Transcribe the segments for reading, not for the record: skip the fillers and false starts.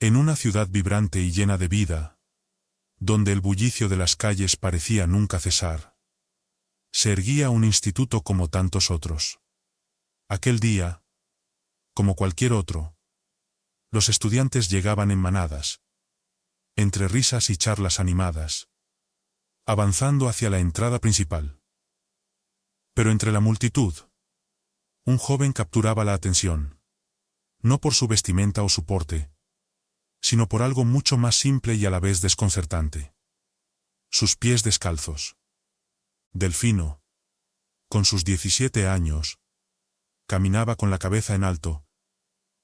En una ciudad vibrante y llena de vida, donde el bullicio de las calles parecía nunca cesar, se erguía un instituto como tantos otros. Aquel día, como cualquier otro, los estudiantes llegaban en manadas, entre risas y charlas animadas, avanzando hacia la entrada principal. Pero entre la multitud, un joven capturaba la atención, no por su vestimenta o su porte, sino por algo mucho más simple y a la vez desconcertante. Sus pies descalzos. Delfino, con sus 17 años, caminaba con la cabeza en alto,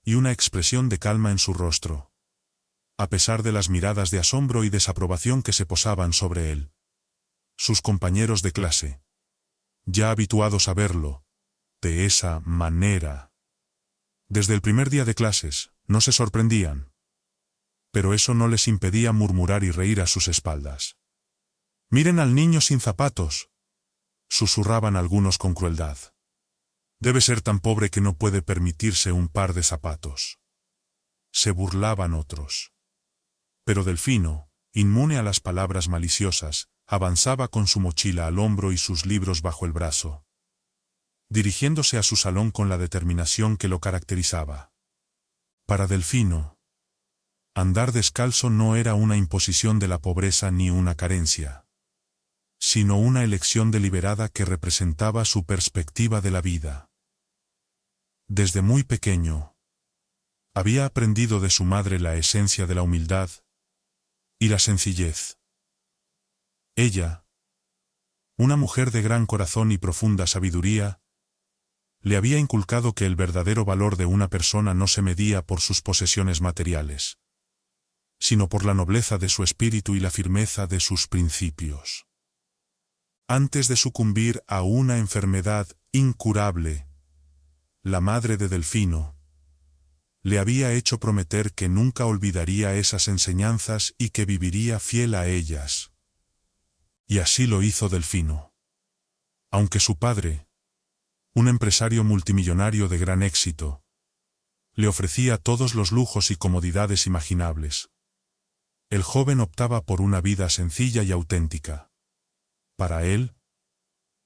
y una expresión de calma en su rostro, a pesar de las miradas de asombro y desaprobación que se posaban sobre él. Sus compañeros de clase, ya habituados a verlo, de esa manera, desde el primer día de clases, no se sorprendían. Pero eso no les impedía murmurar y reír a sus espaldas. «Miren al niño sin zapatos», susurraban algunos con crueldad. «Debe ser tan pobre que no puede permitirse un par de zapatos», se burlaban otros. Pero Delfino, inmune a las palabras maliciosas, avanzaba con su mochila al hombro y sus libros bajo el brazo, dirigiéndose a su salón con la determinación que lo caracterizaba. Para Delfino, andar descalzo no era una imposición de la pobreza ni una carencia, sino una elección deliberada que representaba su perspectiva de la vida. Desde muy pequeño, había aprendido de su madre la esencia de la humildad y la sencillez. Ella, una mujer de gran corazón y profunda sabiduría, le había inculcado que el verdadero valor de una persona no se medía por sus posesiones materiales, sino por la nobleza de su espíritu y la firmeza de sus principios. Antes de sucumbir a una enfermedad incurable, la madre de Delfino le había hecho prometer que nunca olvidaría esas enseñanzas y que viviría fiel a ellas. Y así lo hizo Delfino. Aunque su padre, un empresario multimillonario de gran éxito, le ofrecía todos los lujos y comodidades imaginables, el joven optaba por una vida sencilla y auténtica. Para él,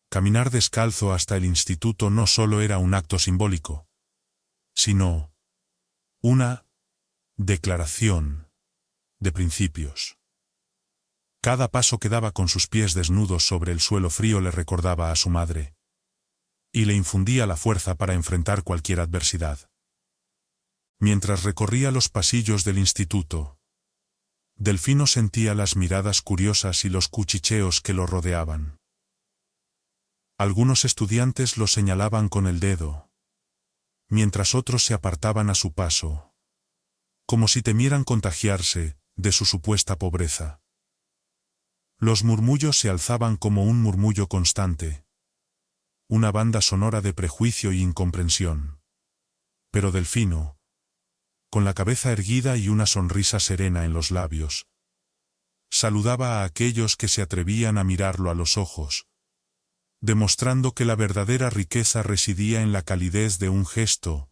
caminar descalzo hasta el instituto no solo era un acto simbólico, sino una declaración de principios. Cada paso que daba con sus pies desnudos sobre el suelo frío le recordaba a su madre, y le infundía la fuerza para enfrentar cualquier adversidad. Mientras recorría los pasillos del instituto, Delfino sentía las miradas curiosas y los cuchicheos que lo rodeaban. Algunos estudiantes lo señalaban con el dedo, mientras otros se apartaban a su paso, como si temieran contagiarse de su supuesta pobreza. Los murmullos se alzaban como un murmullo constante, una banda sonora de prejuicio y incomprensión. Pero Delfino, con la cabeza erguida y una sonrisa serena en los labios, saludaba a aquellos que se atrevían a mirarlo a los ojos, demostrando que la verdadera riqueza residía en la calidez de un gesto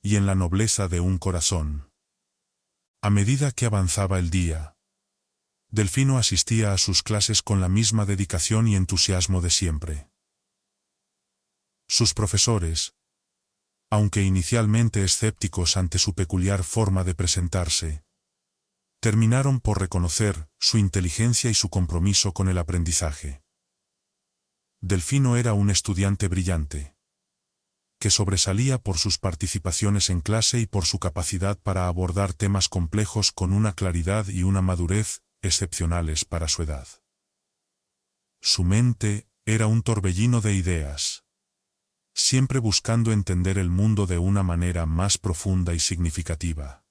y en la nobleza de un corazón. A medida que avanzaba el día, Delfino asistía a sus clases con la misma dedicación y entusiasmo de siempre. Sus profesores, aunque inicialmente escépticos ante su peculiar forma de presentarse, terminaron por reconocer su inteligencia y su compromiso con el aprendizaje. Delfino era un estudiante brillante, que sobresalía por sus participaciones en clase y por su capacidad para abordar temas complejos con una claridad y una madurez excepcionales para su edad. Su mente era un torbellino de ideas, siempre buscando entender el mundo de una manera más profunda y significativa.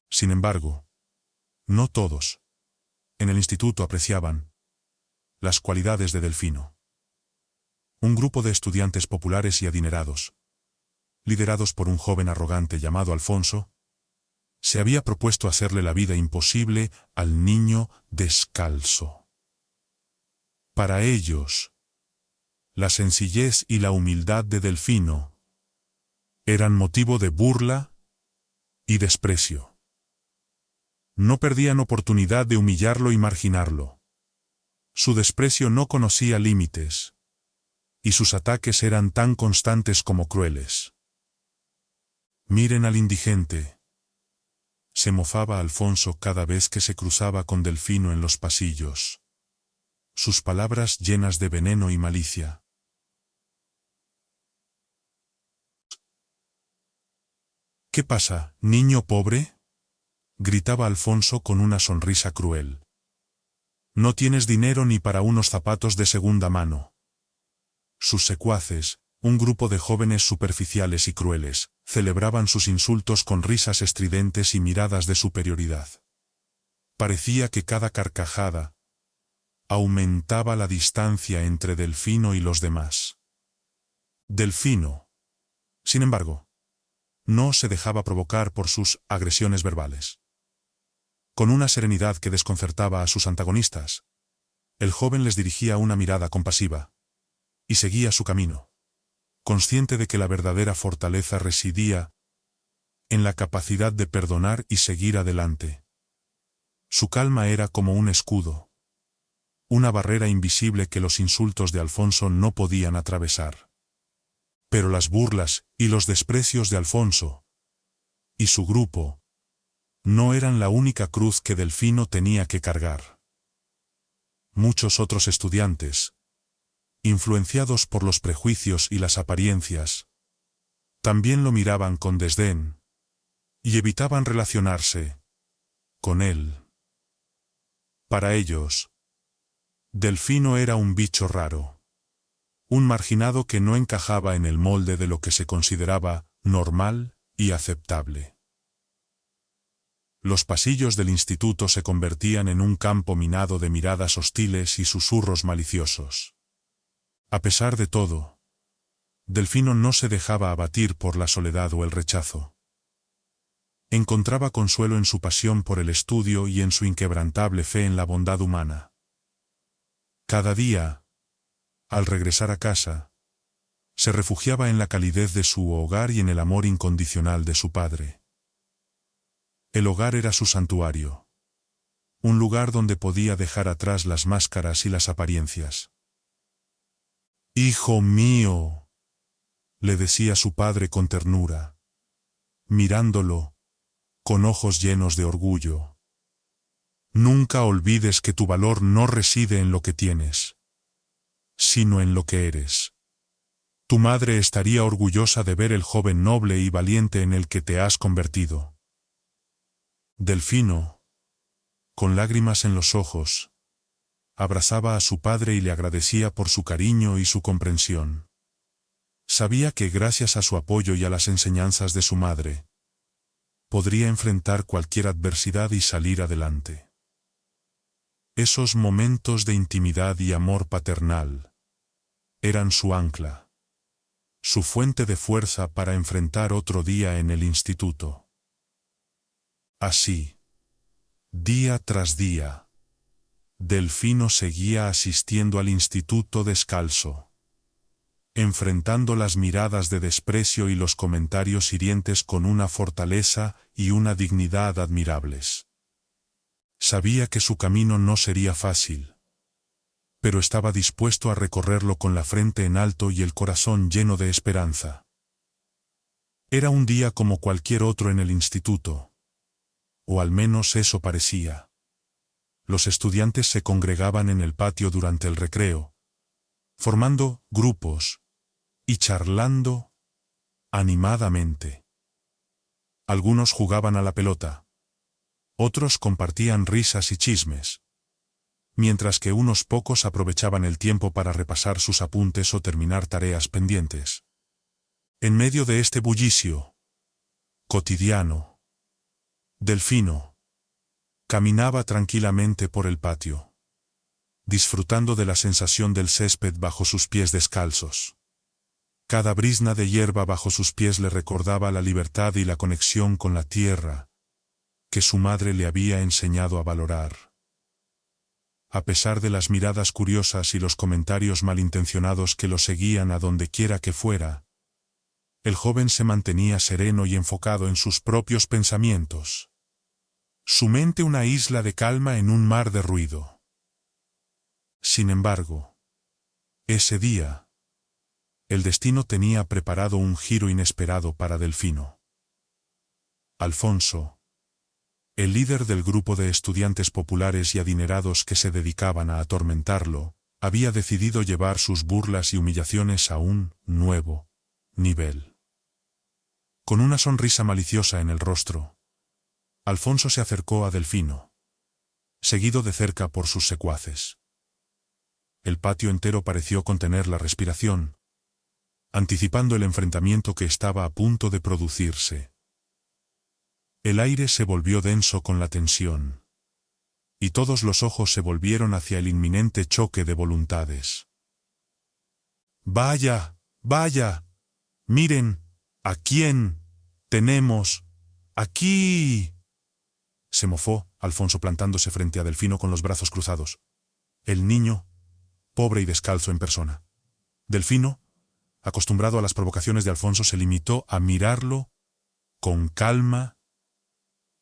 Sin embargo, no todos en el instituto apreciaban las cualidades de Delfino. Un grupo de estudiantes populares y adinerados, liderados por un joven arrogante llamado Alfonso, se había propuesto hacerle la vida imposible al niño descalzo. Para ellos, la sencillez y la humildad de Delfino eran motivo de burla y desprecio. No perdían oportunidad de humillarlo y marginarlo. Su desprecio no conocía límites, y sus ataques eran tan constantes como crueles. «Miren al indigente», se mofaba Alfonso cada vez que se cruzaba con Delfino en los pasillos. Sus palabras llenas de veneno y malicia. «¿Qué pasa, niño pobre?», gritaba Alfonso con una sonrisa cruel. «No tienes dinero ni para unos zapatos de segunda mano». Sus secuaces, un grupo de jóvenes superficiales y crueles, celebraban sus insultos con risas estridentes y miradas de superioridad. Parecía que cada carcajada aumentaba la distancia entre Delfino y los demás. Delfino, sin embargo, no se dejaba provocar por sus agresiones verbales. Con una serenidad que desconcertaba a sus antagonistas, el joven les dirigía una mirada compasiva, y seguía su camino, consciente de que la verdadera fortaleza residía en la capacidad de perdonar y seguir adelante. Su calma era como un escudo, una barrera invisible que los insultos de Alfonso no podían atravesar. Pero las burlas y los desprecios de Alfonso y su grupo no eran la única cruz que Delfino tenía que cargar. Muchos otros estudiantes, influenciados por los prejuicios y las apariencias, también lo miraban con desdén y evitaban relacionarse con él. Para ellos, Delfino era un bicho raro, un marginado que no encajaba en el molde de lo que se consideraba normal y aceptable. Los pasillos del instituto se convertían en un campo minado de miradas hostiles y susurros maliciosos. A pesar de todo, Delfino no se dejaba abatir por la soledad o el rechazo. Encontraba consuelo en su pasión por el estudio y en su inquebrantable fe en la bondad humana. Cada día, al regresar a casa, se refugiaba en la calidez de su hogar y en el amor incondicional de su padre. El hogar era su santuario, un lugar donde podía dejar atrás las máscaras y las apariencias. «Hijo mío», le decía su padre con ternura, mirándolo con ojos llenos de orgullo. «Nunca olvides que tu valor no reside en lo que tienes, sino en lo que eres. Tu madre estaría orgullosa de ver el joven noble y valiente en el que te has convertido». Delfino, con lágrimas en los ojos, abrazaba a su padre y le agradecía por su cariño y su comprensión. Sabía que gracias a su apoyo y a las enseñanzas de su madre, podría enfrentar cualquier adversidad y salir adelante. Esos momentos de intimidad y amor paternal eran su ancla, su fuente de fuerza para enfrentar otro día en el instituto. Así, día tras día, Delfino seguía asistiendo al instituto descalzo, enfrentando las miradas de desprecio y los comentarios hirientes con una fortaleza y una dignidad admirables. Sabía que su camino no sería fácil, pero estaba dispuesto a recorrerlo con la frente en alto y el corazón lleno de esperanza. Era un día como cualquier otro en el instituto, o al menos eso parecía. Los estudiantes se congregaban en el patio durante el recreo, formando grupos y charlando animadamente. Algunos jugaban a la pelota, otros compartían risas y chismes, mientras que unos pocos aprovechaban el tiempo para repasar sus apuntes o terminar tareas pendientes. En medio de este bullicio cotidiano, Delfino caminaba tranquilamente por el patio, disfrutando de la sensación del césped bajo sus pies descalzos. Cada brizna de hierba bajo sus pies le recordaba la libertad y la conexión con la tierra que su madre le había enseñado a valorar. A pesar de las miradas curiosas y los comentarios malintencionados que lo seguían a donde quiera que fuera, el joven se mantenía sereno y enfocado en sus propios pensamientos. Su mente una isla de calma en un mar de ruido. Sin embargo, ese día, el destino tenía preparado un giro inesperado para Delfino. Alfonso, el líder del grupo de estudiantes populares y adinerados que se dedicaban a atormentarlo, había decidido llevar sus burlas y humillaciones a un nuevo nivel. Con una sonrisa maliciosa en el rostro, Alfonso se acercó a Delfino, seguido de cerca por sus secuaces. El patio entero pareció contener la respiración, anticipando el enfrentamiento que estaba a punto de producirse. El aire se volvió denso con la tensión, y todos los ojos se volvieron hacia el inminente choque de voluntades. ¡Vaya! ¡Vaya! ¡Miren! ¿A quién tenemos aquí? Se mofó Alfonso plantándose frente a Delfino con los brazos cruzados. El niño, pobre y descalzo en persona. Delfino, acostumbrado a las provocaciones de Alfonso, se limitó a mirarlo con calma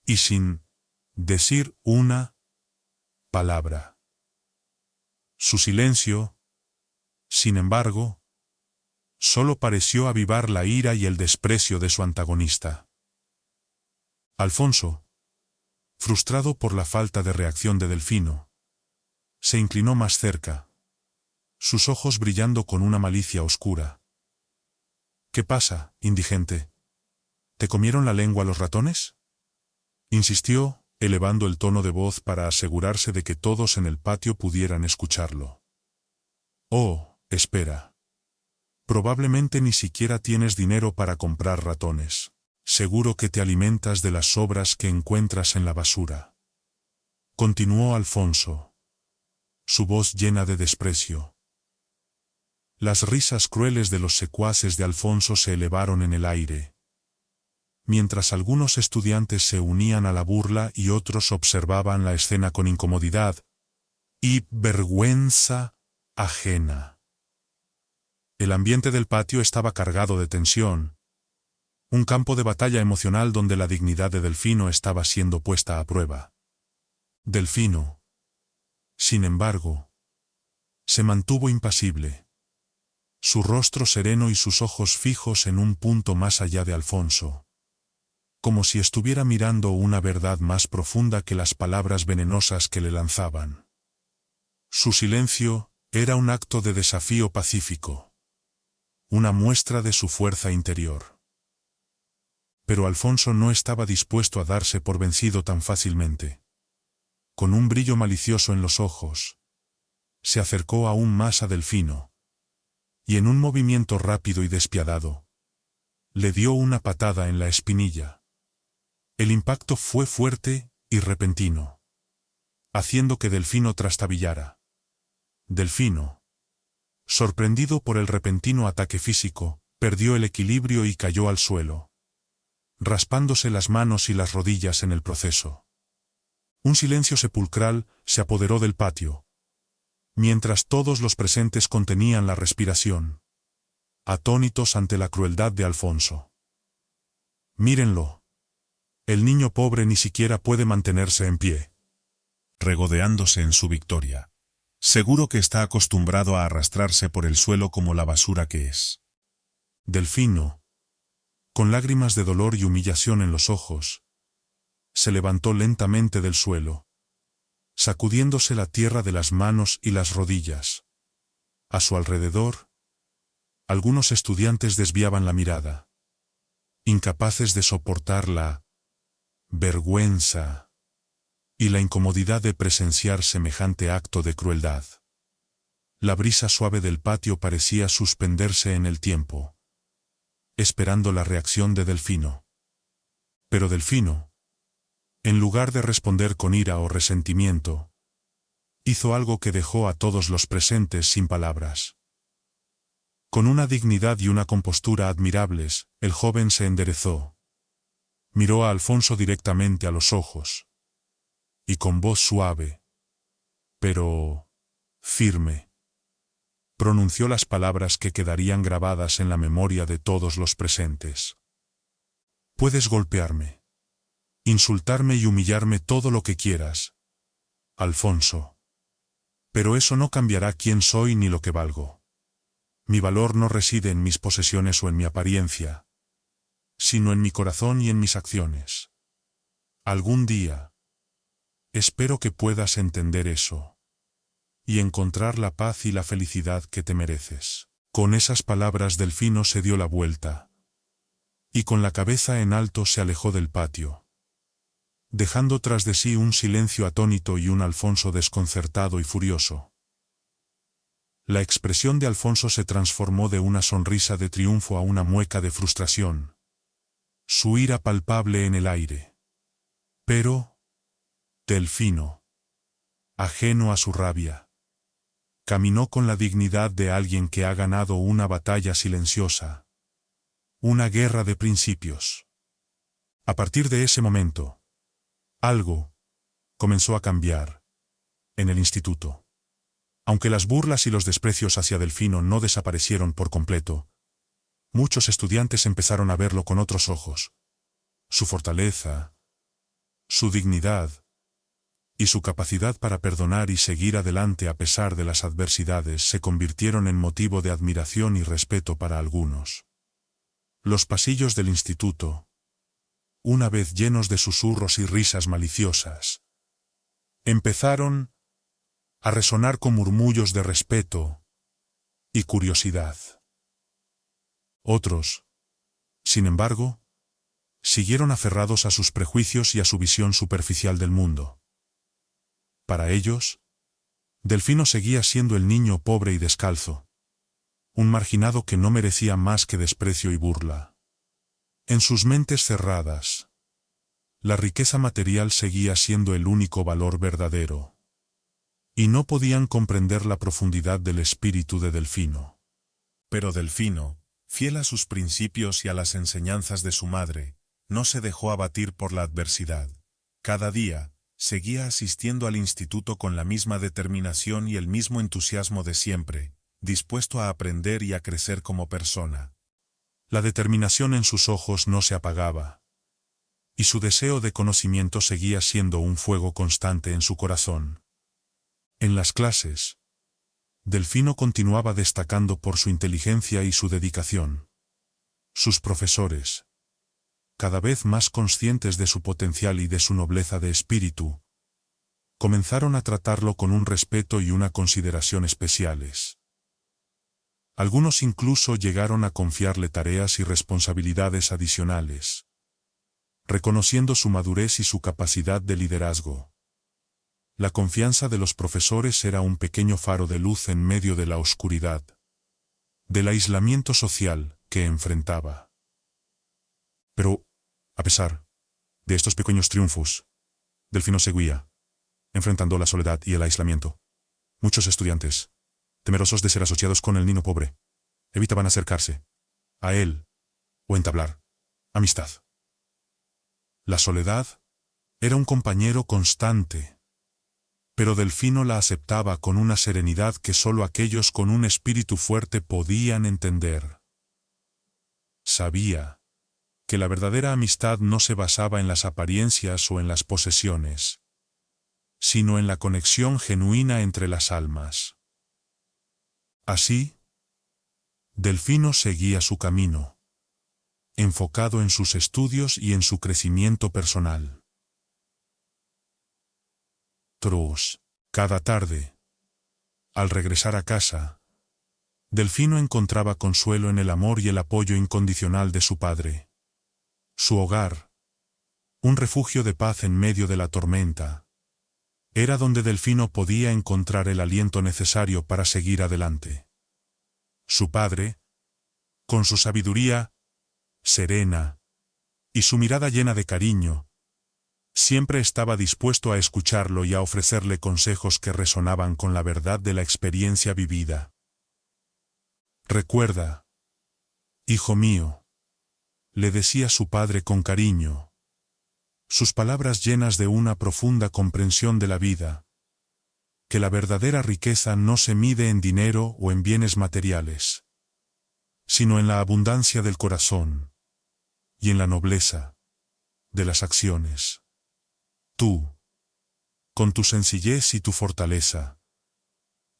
y sin decir una palabra. Su silencio, sin embargo, solo pareció avivar la ira y el desprecio de su antagonista. Alfonso, frustrado por la falta de reacción de Delfino, se inclinó más cerca, sus ojos brillando con una malicia oscura. ¿Qué pasa, indigente? ¿Te comieron la lengua los ratones?, insistió, elevando el tono de voz para asegurarse de que todos en el patio pudieran escucharlo. Oh, espera. Probablemente ni siquiera tienes dinero para comprar ratones. Seguro que te alimentas de las sobras que encuentras en la basura. Continuó Alfonso, su voz llena de desprecio. Las risas crueles de los secuaces de Alfonso se elevaron en el aire, mientras algunos estudiantes se unían a la burla y otros observaban la escena con incomodidad y vergüenza ajena. El ambiente del patio estaba cargado de tensión, un campo de batalla emocional donde la dignidad de Delfino estaba siendo puesta a prueba. Delfino, sin embargo, se mantuvo impasible, su rostro sereno y sus ojos fijos en un punto más allá de Alfonso, como si estuviera mirando una verdad más profunda que las palabras venenosas que le lanzaban. Su silencio era un acto de desafío pacífico, una muestra de su fuerza interior. Pero Alfonso no estaba dispuesto a darse por vencido tan fácilmente. Con un brillo malicioso en los ojos, se acercó aún más a Delfino, y en un movimiento rápido y despiadado, le dio una patada en la espinilla. El impacto fue fuerte y repentino, haciendo que Delfino trastabillara. Delfino, sorprendido por el repentino ataque físico, perdió el equilibrio y cayó al suelo, raspándose las manos y las rodillas en el proceso. Un silencio sepulcral se apoderó del patio, mientras todos los presentes contenían la respiración, atónitos ante la crueldad de Alfonso. Mírenlo. El niño pobre ni siquiera puede mantenerse en pie, regodeándose en su victoria. Seguro que está acostumbrado a arrastrarse por el suelo como la basura que es. Delfino, con lágrimas de dolor y humillación en los ojos, se levantó lentamente del suelo, sacudiéndose la tierra de las manos y las rodillas. A su alrededor, algunos estudiantes desviaban la mirada, incapaces de soportar la vergüenza y la incomodidad de presenciar semejante acto de crueldad. La brisa suave del patio parecía suspenderse en el tiempo, esperando la reacción de Delfino. Pero Delfino, en lugar de responder con ira o resentimiento, hizo algo que dejó a todos los presentes sin palabras. Con una dignidad y una compostura admirables, el joven se enderezó, miró a Alfonso directamente a los ojos, y con voz suave, pero firme, pronunció las palabras que quedarían grabadas en la memoria de todos los presentes. «Puedes golpearme, insultarme y humillarme todo lo que quieras, Alfonso. Pero eso no cambiará quién soy ni lo que valgo. Mi valor no reside en mis posesiones o en mi apariencia, sino en mi corazón y en mis acciones. Algún día, espero que puedas entender eso y encontrar la paz y la felicidad que te mereces. Con esas palabras Delfino se dio la vuelta y con la cabeza en alto se alejó del patio, dejando tras de sí un silencio atónito y un Alfonso desconcertado y furioso. La expresión de Alfonso se transformó de una sonrisa de triunfo a una mueca de frustración, su ira palpable en el aire. Pero Delfino, ajeno a su rabia, caminó con la dignidad de alguien que ha ganado una batalla silenciosa, una guerra de principios. A partir de ese momento, algo comenzó a cambiar en el instituto. Aunque las burlas y los desprecios hacia Delfino no desaparecieron por completo, muchos estudiantes empezaron a verlo con otros ojos. Su fortaleza, su dignidad y su capacidad para perdonar y seguir adelante a pesar de las adversidades se convirtieron en motivo de admiración y respeto para algunos. Los pasillos del instituto, una vez llenos de susurros y risas maliciosas, empezaron a resonar con murmullos de respeto y curiosidad. Otros, sin embargo, siguieron aferrados a sus prejuicios y a su visión superficial del mundo. Para ellos, Delfino seguía siendo el niño pobre y descalzo, un marginado que no merecía más que desprecio y burla. En sus mentes cerradas, la riqueza material seguía siendo el único valor verdadero, y no podían comprender la profundidad del espíritu de Delfino. Pero Delfino, fiel a sus principios y a las enseñanzas de su madre, no se dejó abatir por la adversidad. Cada día, seguía asistiendo al instituto con la misma determinación y el mismo entusiasmo de siempre, dispuesto a aprender y a crecer como persona. La determinación en sus ojos no se apagaba, y su deseo de conocimiento seguía siendo un fuego constante en su corazón. En las clases, Delfino continuaba destacando por su inteligencia y su dedicación. Sus profesores, cada vez más conscientes de su potencial y de su nobleza de espíritu, comenzaron a tratarlo con un respeto y una consideración especiales. Algunos incluso llegaron a confiarle tareas y responsabilidades adicionales, reconociendo su madurez y su capacidad de liderazgo. La confianza de los profesores era un pequeño faro de luz en medio de la oscuridad, del aislamiento social que enfrentaba. Pero, a pesar de estos pequeños triunfos, Delfino seguía enfrentando la soledad y el aislamiento. Muchos estudiantes, temerosos de ser asociados con el niño pobre, evitaban acercarse a él o entablar amistad. La soledad era un compañero constante, pero Delfino la aceptaba con una serenidad que solo aquellos con un espíritu fuerte podían entender. Sabía que la verdadera amistad no se basaba en las apariencias o en las posesiones, sino en la conexión genuina entre las almas. Así, Delfino seguía su camino, enfocado en sus estudios y en su crecimiento personal. Cada tarde, al regresar a casa, Delfino encontraba consuelo en el amor y el apoyo incondicional de su padre. Su hogar, un refugio de paz en medio de la tormenta, era donde Delfino podía encontrar el aliento necesario para seguir adelante. Su padre, con su sabiduría serena y su mirada llena de cariño, siempre estaba dispuesto a escucharlo y a ofrecerle consejos que resonaban con la verdad de la experiencia vivida. «Recuerda, hijo mío», le decía su padre con cariño, sus palabras llenas de una profunda comprensión de la vida, que la verdadera riqueza no se mide en dinero o en bienes materiales, sino en la abundancia del corazón y en la nobleza de las acciones. Tú, con tu sencillez y tu fortaleza,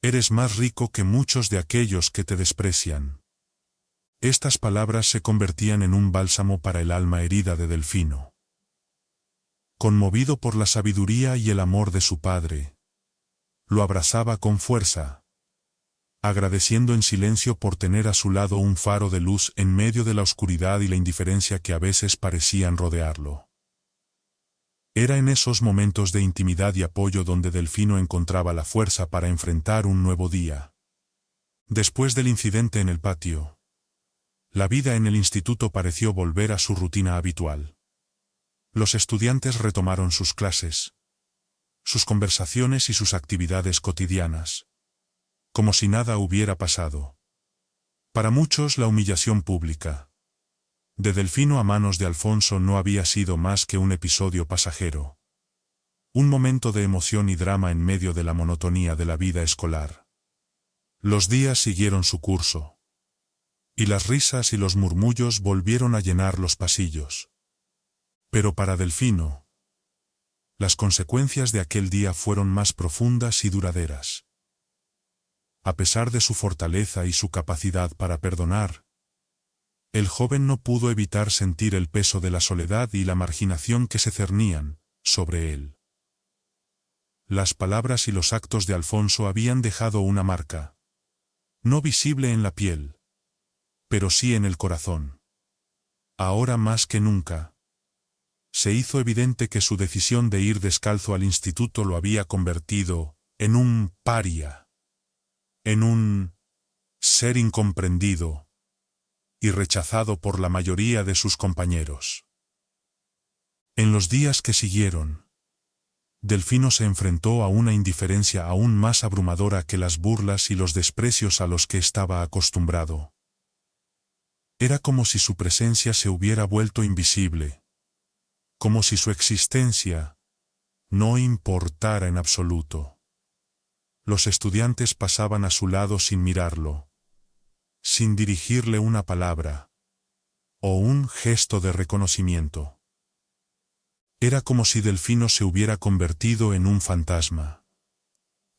eres más rico que muchos de aquellos que te desprecian. Estas palabras se convertían en un bálsamo para el alma herida de Delfino. Conmovido por la sabiduría y el amor de su padre, lo abrazaba con fuerza, agradeciendo en silencio por tener a su lado un faro de luz en medio de la oscuridad y la indiferencia que a veces parecían rodearlo. Era en esos momentos de intimidad y apoyo donde Delfino encontraba la fuerza para enfrentar un nuevo día. Después del incidente en el patio, la vida en el instituto pareció volver a su rutina habitual. Los estudiantes retomaron sus clases, sus conversaciones y sus actividades cotidianas, como si nada hubiera pasado. Para muchos la humillación pública de Delfino a manos de Alfonso no había sido más que un episodio pasajero. Un momento de emoción y drama en medio de la monotonía de la vida escolar. Los días siguieron su curso, y las risas y los murmullos volvieron a llenar los pasillos. Pero para Delfino, las consecuencias de aquel día fueron más profundas y duraderas. A pesar de su fortaleza y su capacidad para perdonar, el joven no pudo evitar sentir el peso de la soledad y la marginación que se cernían sobre él. Las palabras y los actos de Alfonso habían dejado una marca, no visible en la piel, pero sí en el corazón. Ahora más que nunca, se hizo evidente que su decisión de ir descalzo al instituto lo había convertido en un paria, en un ser incomprendido y rechazado por la mayoría de sus compañeros. En los días que siguieron, Delfino se enfrentó a una indiferencia aún más abrumadora que las burlas y los desprecios a los que estaba acostumbrado. Era como si su presencia se hubiera vuelto invisible, como si su existencia no importara en absoluto. Los estudiantes pasaban a su lado sin mirarlo, sin dirigirle una palabra o un gesto de reconocimiento. Era como si Delfino se hubiera convertido en un fantasma,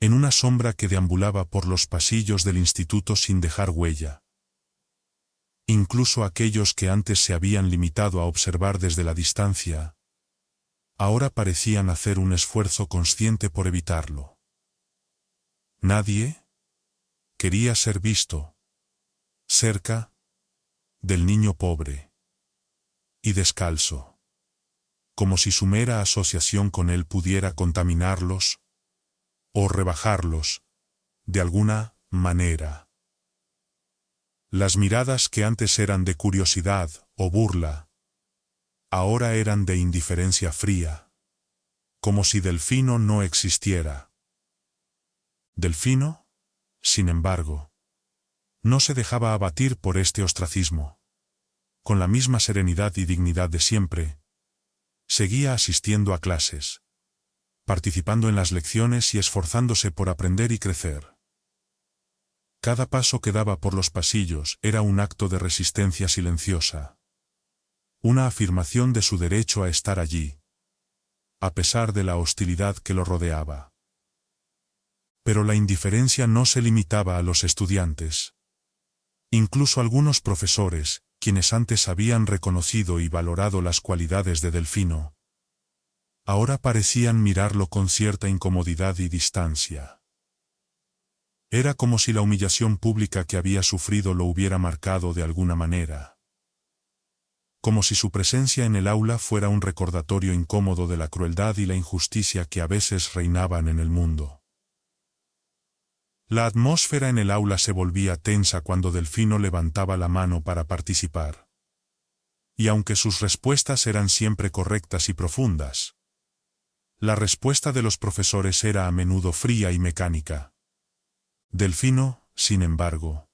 en una sombra que deambulaba por los pasillos del instituto sin dejar huella. Incluso aquellos que antes se habían limitado a observar desde la distancia, ahora parecían hacer un esfuerzo consciente por evitarlo. Nadie quería ser visto cerca del niño pobre y descalzo, como si su mera asociación con él pudiera contaminarlos o rebajarlos de alguna manera. Las miradas que antes eran de curiosidad o burla, ahora eran de indiferencia fría, como si Delfino no existiera. Delfino, sin embargo, no se dejaba abatir por este ostracismo. Con la misma serenidad y dignidad de siempre, seguía asistiendo a clases, participando en las lecciones y esforzándose por aprender y crecer. Cada paso que daba por los pasillos era un acto de resistencia silenciosa, una afirmación de su derecho a estar allí, a pesar de la hostilidad que lo rodeaba. Pero la indiferencia no se limitaba a los estudiantes. Incluso algunos profesores, quienes antes habían reconocido y valorado las cualidades de Delfino, ahora parecían mirarlo con cierta incomodidad y distancia. Era como si la humillación pública que había sufrido lo hubiera marcado de alguna manera. Como si su presencia en el aula fuera un recordatorio incómodo de la crueldad y la injusticia que a veces reinaban en el mundo. La atmósfera en el aula se volvía tensa cuando Delfino levantaba la mano para participar. Y aunque sus respuestas eran siempre correctas y profundas, la respuesta de los profesores era a menudo fría y mecánica. Delfino, sin embargo,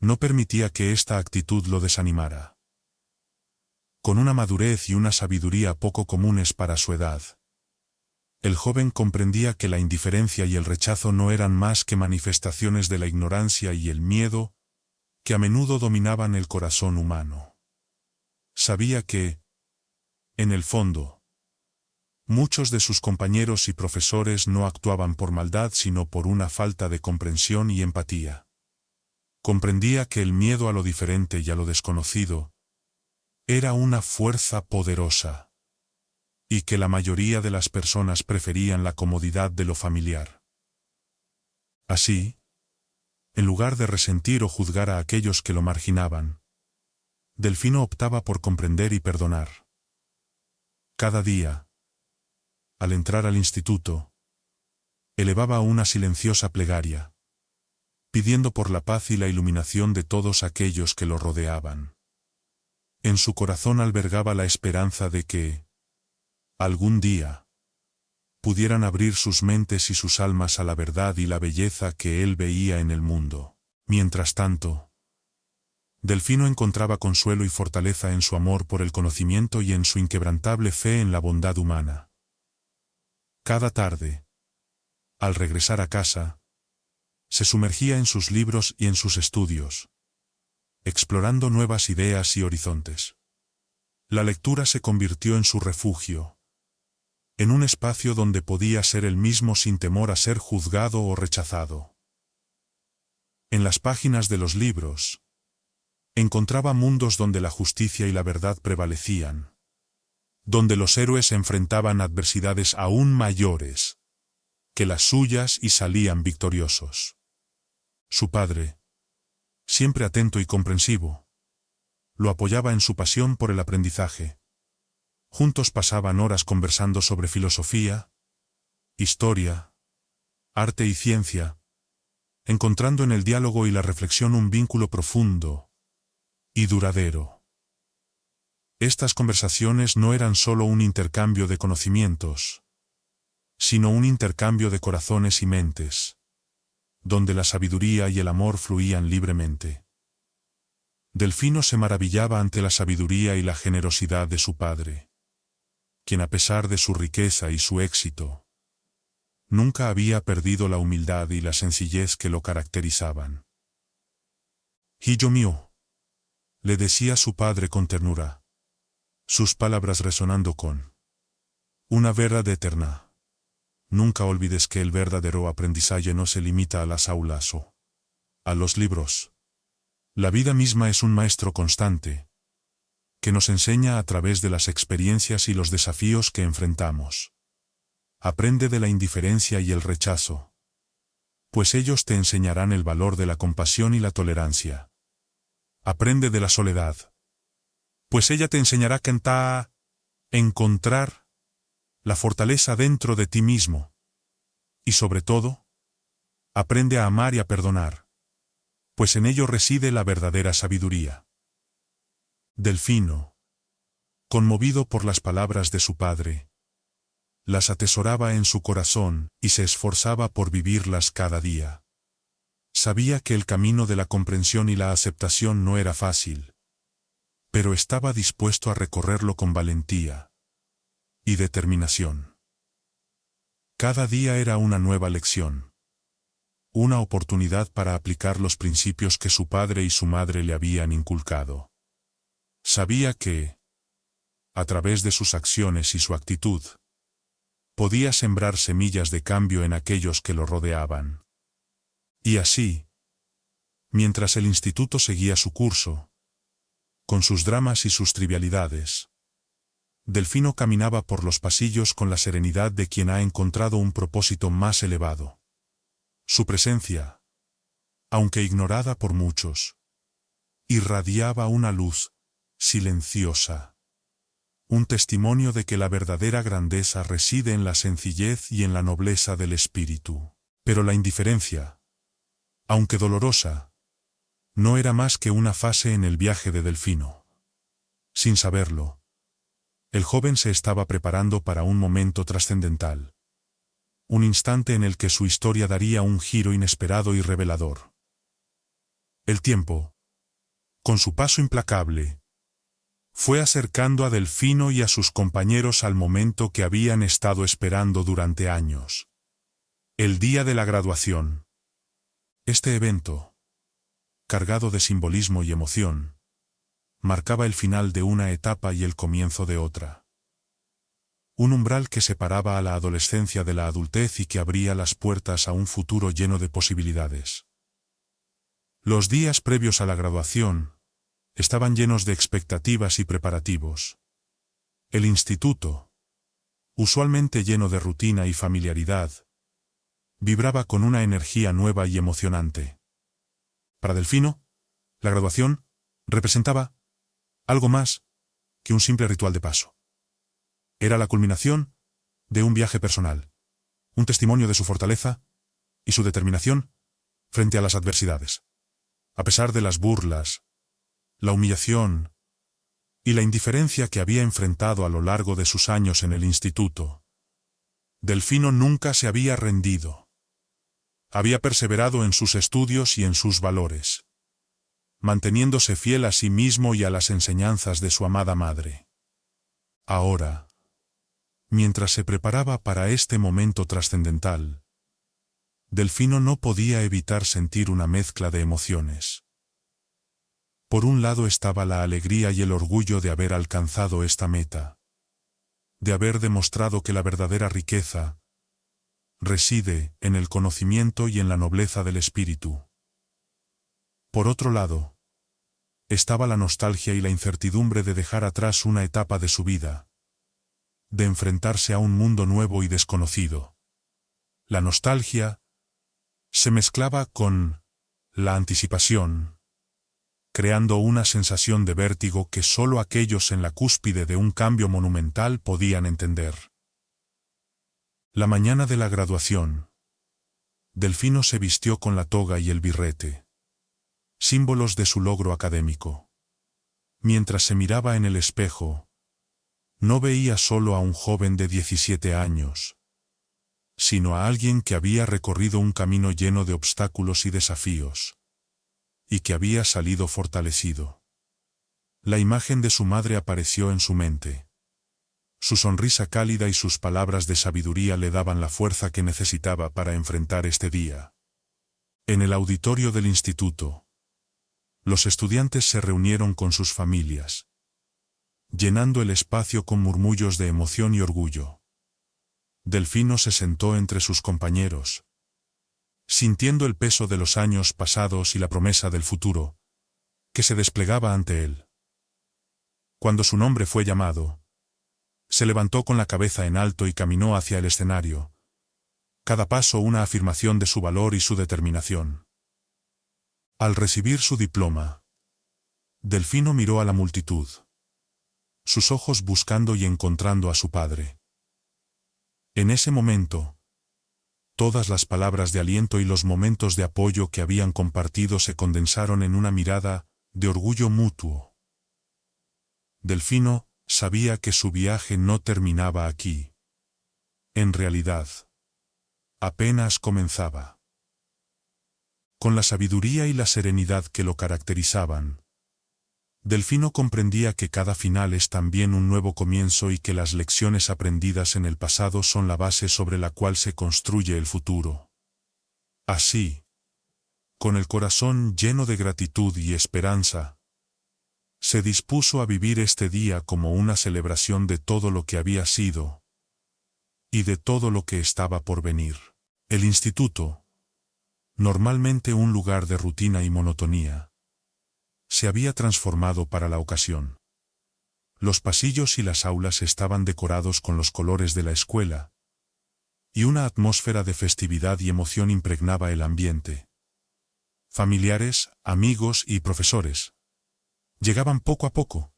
no permitía que esta actitud lo desanimara. Con una madurez y una sabiduría poco comunes para su edad, el joven comprendía que la indiferencia y el rechazo no eran más que manifestaciones de la ignorancia y el miedo que a menudo dominaban el corazón humano. Sabía que, En el fondo, muchos de sus compañeros y profesores no actuaban por maldad sino por una falta de comprensión y empatía. Comprendía que el miedo a lo diferente y a lo desconocido era una fuerza poderosa, y que la mayoría de las personas preferían la comodidad de lo familiar. Así, en lugar de resentir o juzgar a aquellos que lo marginaban, Delfino optaba por comprender y perdonar. Cada día, al entrar al instituto, elevaba una silenciosa plegaria, pidiendo por la paz y la iluminación de todos aquellos que lo rodeaban. En su corazón albergaba la esperanza de que, algún día, pudieran abrir sus mentes y sus almas a la verdad y la belleza que él veía en el mundo. Mientras tanto, Delfino encontraba consuelo y fortaleza en su amor por el conocimiento y en su inquebrantable fe en la bondad humana. Cada tarde, al regresar a casa, se sumergía en sus libros y en sus estudios, explorando nuevas ideas y horizontes. La lectura se convirtió en su refugio, en un espacio donde podía ser él mismo sin temor a ser juzgado o rechazado. En las páginas de los libros, encontraba mundos donde la justicia y la verdad prevalecían, donde los héroes enfrentaban adversidades aún mayores que las suyas y salían victoriosos. Su padre, siempre atento y comprensivo, lo apoyaba en su pasión por el aprendizaje. Juntos pasaban horas conversando sobre filosofía, historia, arte y ciencia, encontrando en el diálogo y la reflexión un vínculo profundo y duradero. Estas conversaciones no eran solo un intercambio de conocimientos, sino un intercambio de corazones y mentes, donde la sabiduría y el amor fluían libremente. Delfino se maravillaba ante la sabiduría y la generosidad de su padre, quien a pesar de su riqueza y su éxito, nunca había perdido la humildad y la sencillez que lo caracterizaban. «Hijo mío», le decía su padre con ternura, sus palabras resonando con una verdad eterna. Nunca olvides que el verdadero aprendizaje no se limita a las aulas o a los libros. La vida misma es un maestro constante, que nos enseña a través de las experiencias y los desafíos que enfrentamos. Aprende de la indiferencia y el rechazo, pues ellos te enseñarán el valor de la compasión y la tolerancia. Aprende de la soledad, pues ella te enseñará a encontrar la fortaleza dentro de ti mismo. Y sobre todo, aprende a amar y a perdonar, pues en ello reside la verdadera sabiduría. Delfino, conmovido por las palabras de su padre, las atesoraba en su corazón y se esforzaba por vivirlas cada día. Sabía que el camino de la comprensión y la aceptación no era fácil, pero estaba dispuesto a recorrerlo con valentía y determinación. Cada día era una nueva lección, una oportunidad para aplicar los principios que su padre y su madre le habían inculcado. Sabía que, a través de sus acciones y su actitud, podía sembrar semillas de cambio en aquellos que lo rodeaban. Y así, mientras el instituto seguía su curso, con sus dramas y sus trivialidades, Delfino caminaba por los pasillos con la serenidad de quien ha encontrado un propósito más elevado. Su presencia, aunque ignorada por muchos, irradiaba una luz silenciosa, un testimonio de que la verdadera grandeza reside en la sencillez y en la nobleza del espíritu. Pero la indiferencia, aunque dolorosa, no era más que una fase en el viaje de Delfino. Sin saberlo, el joven se estaba preparando para un momento trascendental, un instante en el que su historia daría un giro inesperado y revelador. El tiempo, con su paso implacable, fue acercando a Delfino y a sus compañeros al momento que habían estado esperando durante años. El día de la graduación. Este evento, cargado de simbolismo y emoción, marcaba el final de una etapa y el comienzo de otra. Un umbral que separaba a la adolescencia de la adultez y que abría las puertas a un futuro lleno de posibilidades. Los días previos a la graduación estaban llenos de expectativas y preparativos. El instituto, usualmente lleno de rutina y familiaridad, vibraba con una energía nueva y emocionante. Para Delfino, la graduación representaba algo más que un simple ritual de paso. Era la culminación de un viaje personal, un testimonio de su fortaleza y su determinación frente a las adversidades. A pesar de las burlas, la humillación y la indiferencia que había enfrentado a lo largo de sus años en el instituto, Delfino nunca se había rendido. Había perseverado en sus estudios y en sus valores, manteniéndose fiel a sí mismo y a las enseñanzas de su amada madre. Ahora, mientras se preparaba para este momento trascendental, Delfino no podía evitar sentir una mezcla de emociones. Por un lado estaba la alegría y el orgullo de haber alcanzado esta meta, de haber demostrado que la verdadera riqueza reside en el conocimiento y en la nobleza del espíritu. Por otro lado, estaba la nostalgia y la incertidumbre de dejar atrás una etapa de su vida, de enfrentarse a un mundo nuevo y desconocido. La nostalgia se mezclaba con la anticipación, creando una sensación de vértigo que solo aquellos en la cúspide de un cambio monumental podían entender. La mañana de la graduación, Delfino se vistió con la toga y el birrete, símbolos de su logro académico. Mientras se miraba en el espejo, no veía solo a un joven de 17 años, sino a alguien que había recorrido un camino lleno de obstáculos y desafíos, y que había salido fortalecido. La imagen de su madre apareció en su mente. Su sonrisa cálida y sus palabras de sabiduría le daban la fuerza que necesitaba para enfrentar este día. En el auditorio del instituto, los estudiantes se reunieron con sus familias, llenando el espacio con murmullos de emoción y orgullo. Delfino se sentó entre sus compañeros, sintiendo el peso de los años pasados y la promesa del futuro, que se desplegaba ante él. Cuando su nombre fue llamado, se levantó con la cabeza en alto y caminó hacia el escenario, cada paso una afirmación de su valor y su determinación. Al recibir su diploma, Delfino miró a la multitud, sus ojos buscando y encontrando a su padre. En ese momento, todas las palabras de aliento y los momentos de apoyo que habían compartido se condensaron en una mirada de orgullo mutuo. Delfino sabía que su viaje no terminaba aquí. En realidad, apenas comenzaba. Con la sabiduría y la serenidad que lo caracterizaban, Delfino comprendía que cada final es también un nuevo comienzo y que las lecciones aprendidas en el pasado son la base sobre la cual se construye el futuro. Así, con el corazón lleno de gratitud y esperanza, se dispuso a vivir este día como una celebración de todo lo que había sido y de todo lo que estaba por venir. El instituto, normalmente un lugar de rutina y monotonía, se había transformado para la ocasión. Los pasillos y las aulas estaban decorados con los colores de la escuela, y una atmósfera de festividad y emoción impregnaba el ambiente. Familiares, amigos y profesores llegaban poco a poco,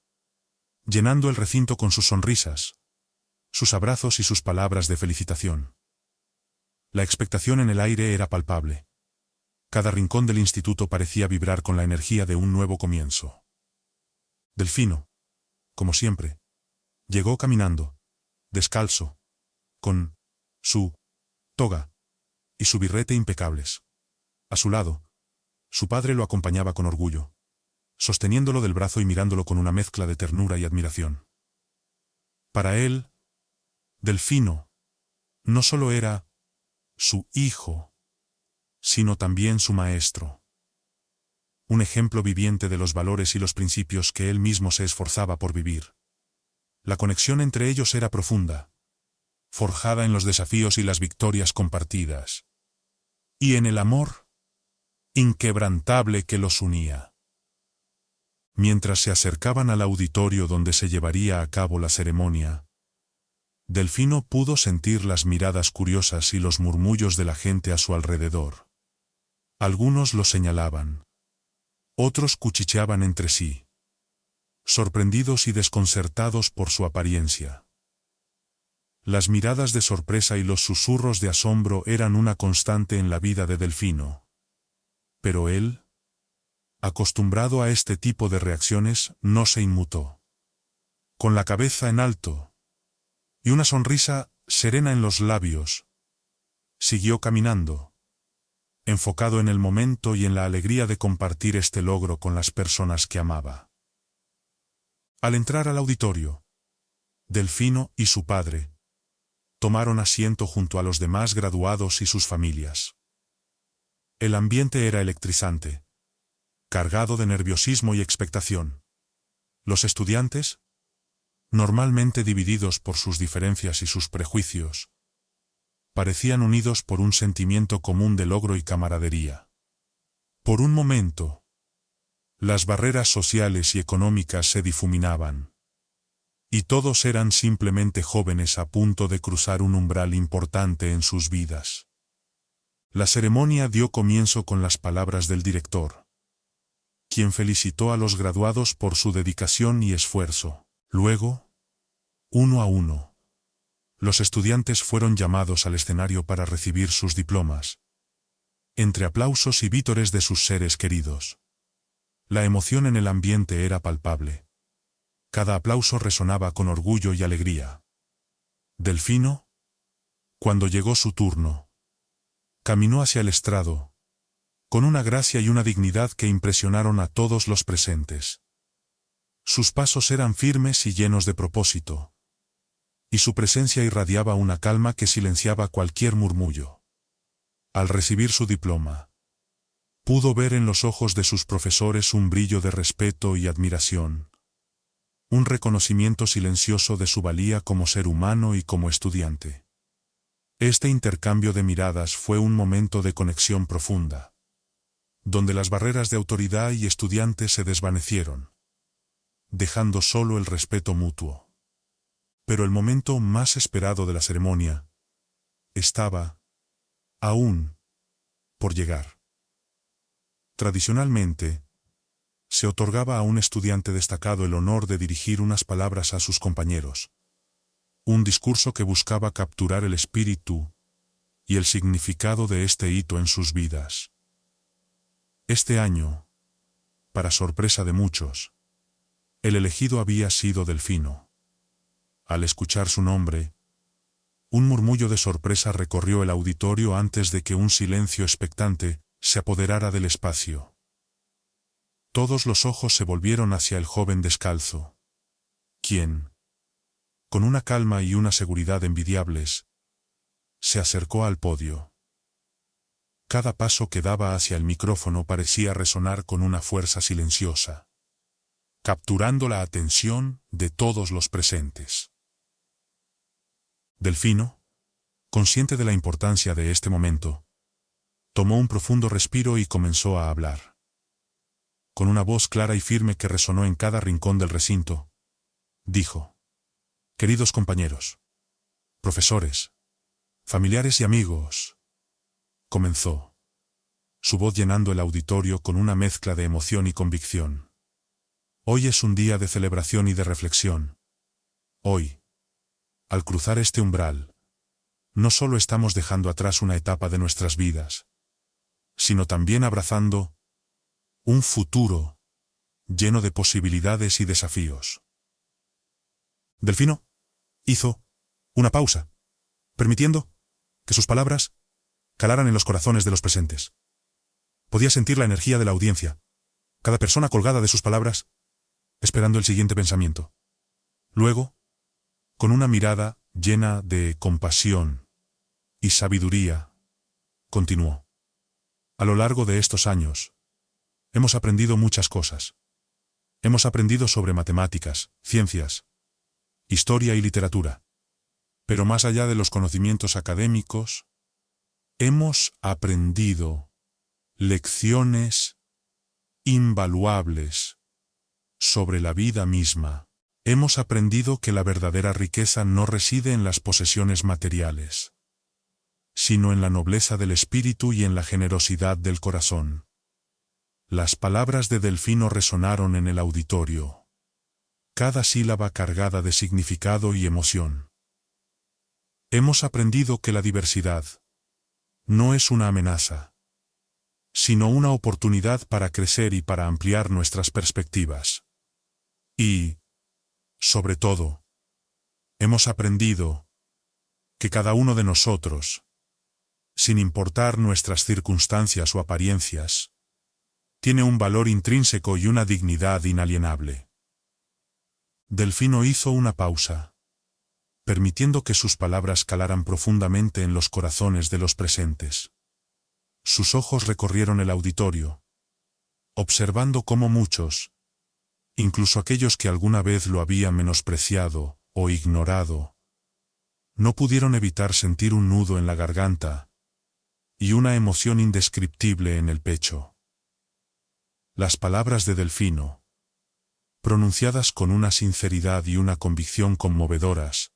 llenando el recinto con sus sonrisas, sus abrazos y sus palabras de felicitación. La expectación en el aire era palpable. Cada rincón del instituto parecía vibrar con la energía de un nuevo comienzo. Delfino, como siempre, llegó caminando, descalzo, con su toga y su birrete impecables. A su lado, su padre lo acompañaba con orgullo, sosteniéndolo del brazo y mirándolo con una mezcla de ternura y admiración. Para él, Delfino no solo era su hijo, sino también su maestro. Un ejemplo viviente de los valores y los principios que él mismo se esforzaba por vivir. La conexión entre ellos era profunda, forjada en los desafíos y las victorias compartidas. Y en el amor inquebrantable que los unía. Mientras se acercaban al auditorio donde se llevaría a cabo la ceremonia, Delfino pudo sentir las miradas curiosas y los murmullos de la gente a su alrededor. Algunos lo señalaban. Otros cuchicheaban entre sí, sorprendidos y desconcertados por su apariencia. Las miradas de sorpresa y los susurros de asombro eran una constante en la vida de Delfino. Pero él, acostumbrado a este tipo de reacciones, no se inmutó. Con la cabeza en alto y una sonrisa serena en los labios, siguió caminando, enfocado en el momento y en la alegría de compartir este logro con las personas que amaba. Al entrar al auditorio, Delfino y su padre tomaron asiento junto a los demás graduados y sus familias. El ambiente era electrizante, cargado de nerviosismo y expectación. Los estudiantes, normalmente divididos por sus diferencias y sus prejuicios, parecían unidos por un sentimiento común de logro y camaradería. Por un momento, las barreras sociales y económicas se difuminaban, y todos eran simplemente jóvenes a punto de cruzar un umbral importante en sus vidas. La ceremonia dio comienzo con las palabras del director, quien felicitó a los graduados por su dedicación y esfuerzo. Luego, uno a uno, los estudiantes fueron llamados al escenario para recibir sus diplomas, entre aplausos y vítores de sus seres queridos. La emoción en el ambiente era palpable. Cada aplauso resonaba con orgullo y alegría. Delfino, cuando llegó su turno, caminó hacia el estrado, con una gracia y una dignidad que impresionaron a todos los presentes. Sus pasos eran firmes y llenos de propósito, y su presencia irradiaba una calma que silenciaba cualquier murmullo. Al recibir su diploma, pudo ver en los ojos de sus profesores un brillo de respeto y admiración, un reconocimiento silencioso de su valía como ser humano y como estudiante. Este intercambio de miradas fue un momento de conexión profunda, donde las barreras de autoridad y estudiante se desvanecieron, dejando solo el respeto mutuo. Pero el momento más esperado de la ceremonia estaba, aún, por llegar. Tradicionalmente, se otorgaba a un estudiante destacado el honor de dirigir unas palabras a sus compañeros, un discurso que buscaba capturar el espíritu y el significado de este hito en sus vidas. Este año, para sorpresa de muchos, el elegido había sido Delfino. Al escuchar su nombre, un murmullo de sorpresa recorrió el auditorio antes de que un silencio expectante se apoderara del espacio. Todos los ojos se volvieron hacia el joven descalzo, quien, con una calma y una seguridad envidiables, se acercó al podio. Cada paso que daba hacia el micrófono parecía resonar con una fuerza silenciosa, capturando la atención de todos los presentes. Delfino, consciente de la importancia de este momento, tomó un profundo respiro y comenzó a hablar. Con una voz clara y firme que resonó en cada rincón del recinto, dijo: «Queridos compañeros, profesores, familiares y amigos», comenzó, su voz llenando el auditorio con una mezcla de emoción y convicción. «Hoy es un día de celebración y de reflexión. Hoy, al cruzar este umbral, no solo estamos dejando atrás una etapa de nuestras vidas, sino también abrazando un futuro lleno de posibilidades y desafíos». Delfino hizo una pausa, permitiendo que sus palabras calaran en los corazones de los presentes. Podía sentir la energía de la audiencia, cada persona colgada de sus palabras, esperando el siguiente pensamiento. Luego, con una mirada llena de compasión y sabiduría, continuó: «A lo largo de estos años, hemos aprendido muchas cosas. Hemos aprendido sobre matemáticas, ciencias, historia y literatura. Pero más allá de los conocimientos académicos, hemos aprendido lecciones invaluables sobre la vida misma. Hemos aprendido que la verdadera riqueza no reside en las posesiones materiales, sino en la nobleza del espíritu y en la generosidad del corazón. Las palabras de Delfino resonaron en el auditorio, cada sílaba cargada de significado y emoción. Hemos aprendido que la diversidad no es una amenaza, sino una oportunidad para crecer y para ampliar nuestras perspectivas. Y, sobre todo, hemos aprendido que cada uno de nosotros, sin importar nuestras circunstancias o apariencias, tiene un valor intrínseco y una dignidad inalienable. Delfino hizo una pausa, permitiendo que sus palabras calaran profundamente en los corazones de los presentes. Sus ojos recorrieron el auditorio, observando cómo muchos, incluso aquellos que alguna vez lo habían menospreciado o ignorado, no pudieron evitar sentir un nudo en la garganta y una emoción indescriptible en el pecho. Las palabras de Delfino, pronunciadas con una sinceridad y una convicción conmovedoras,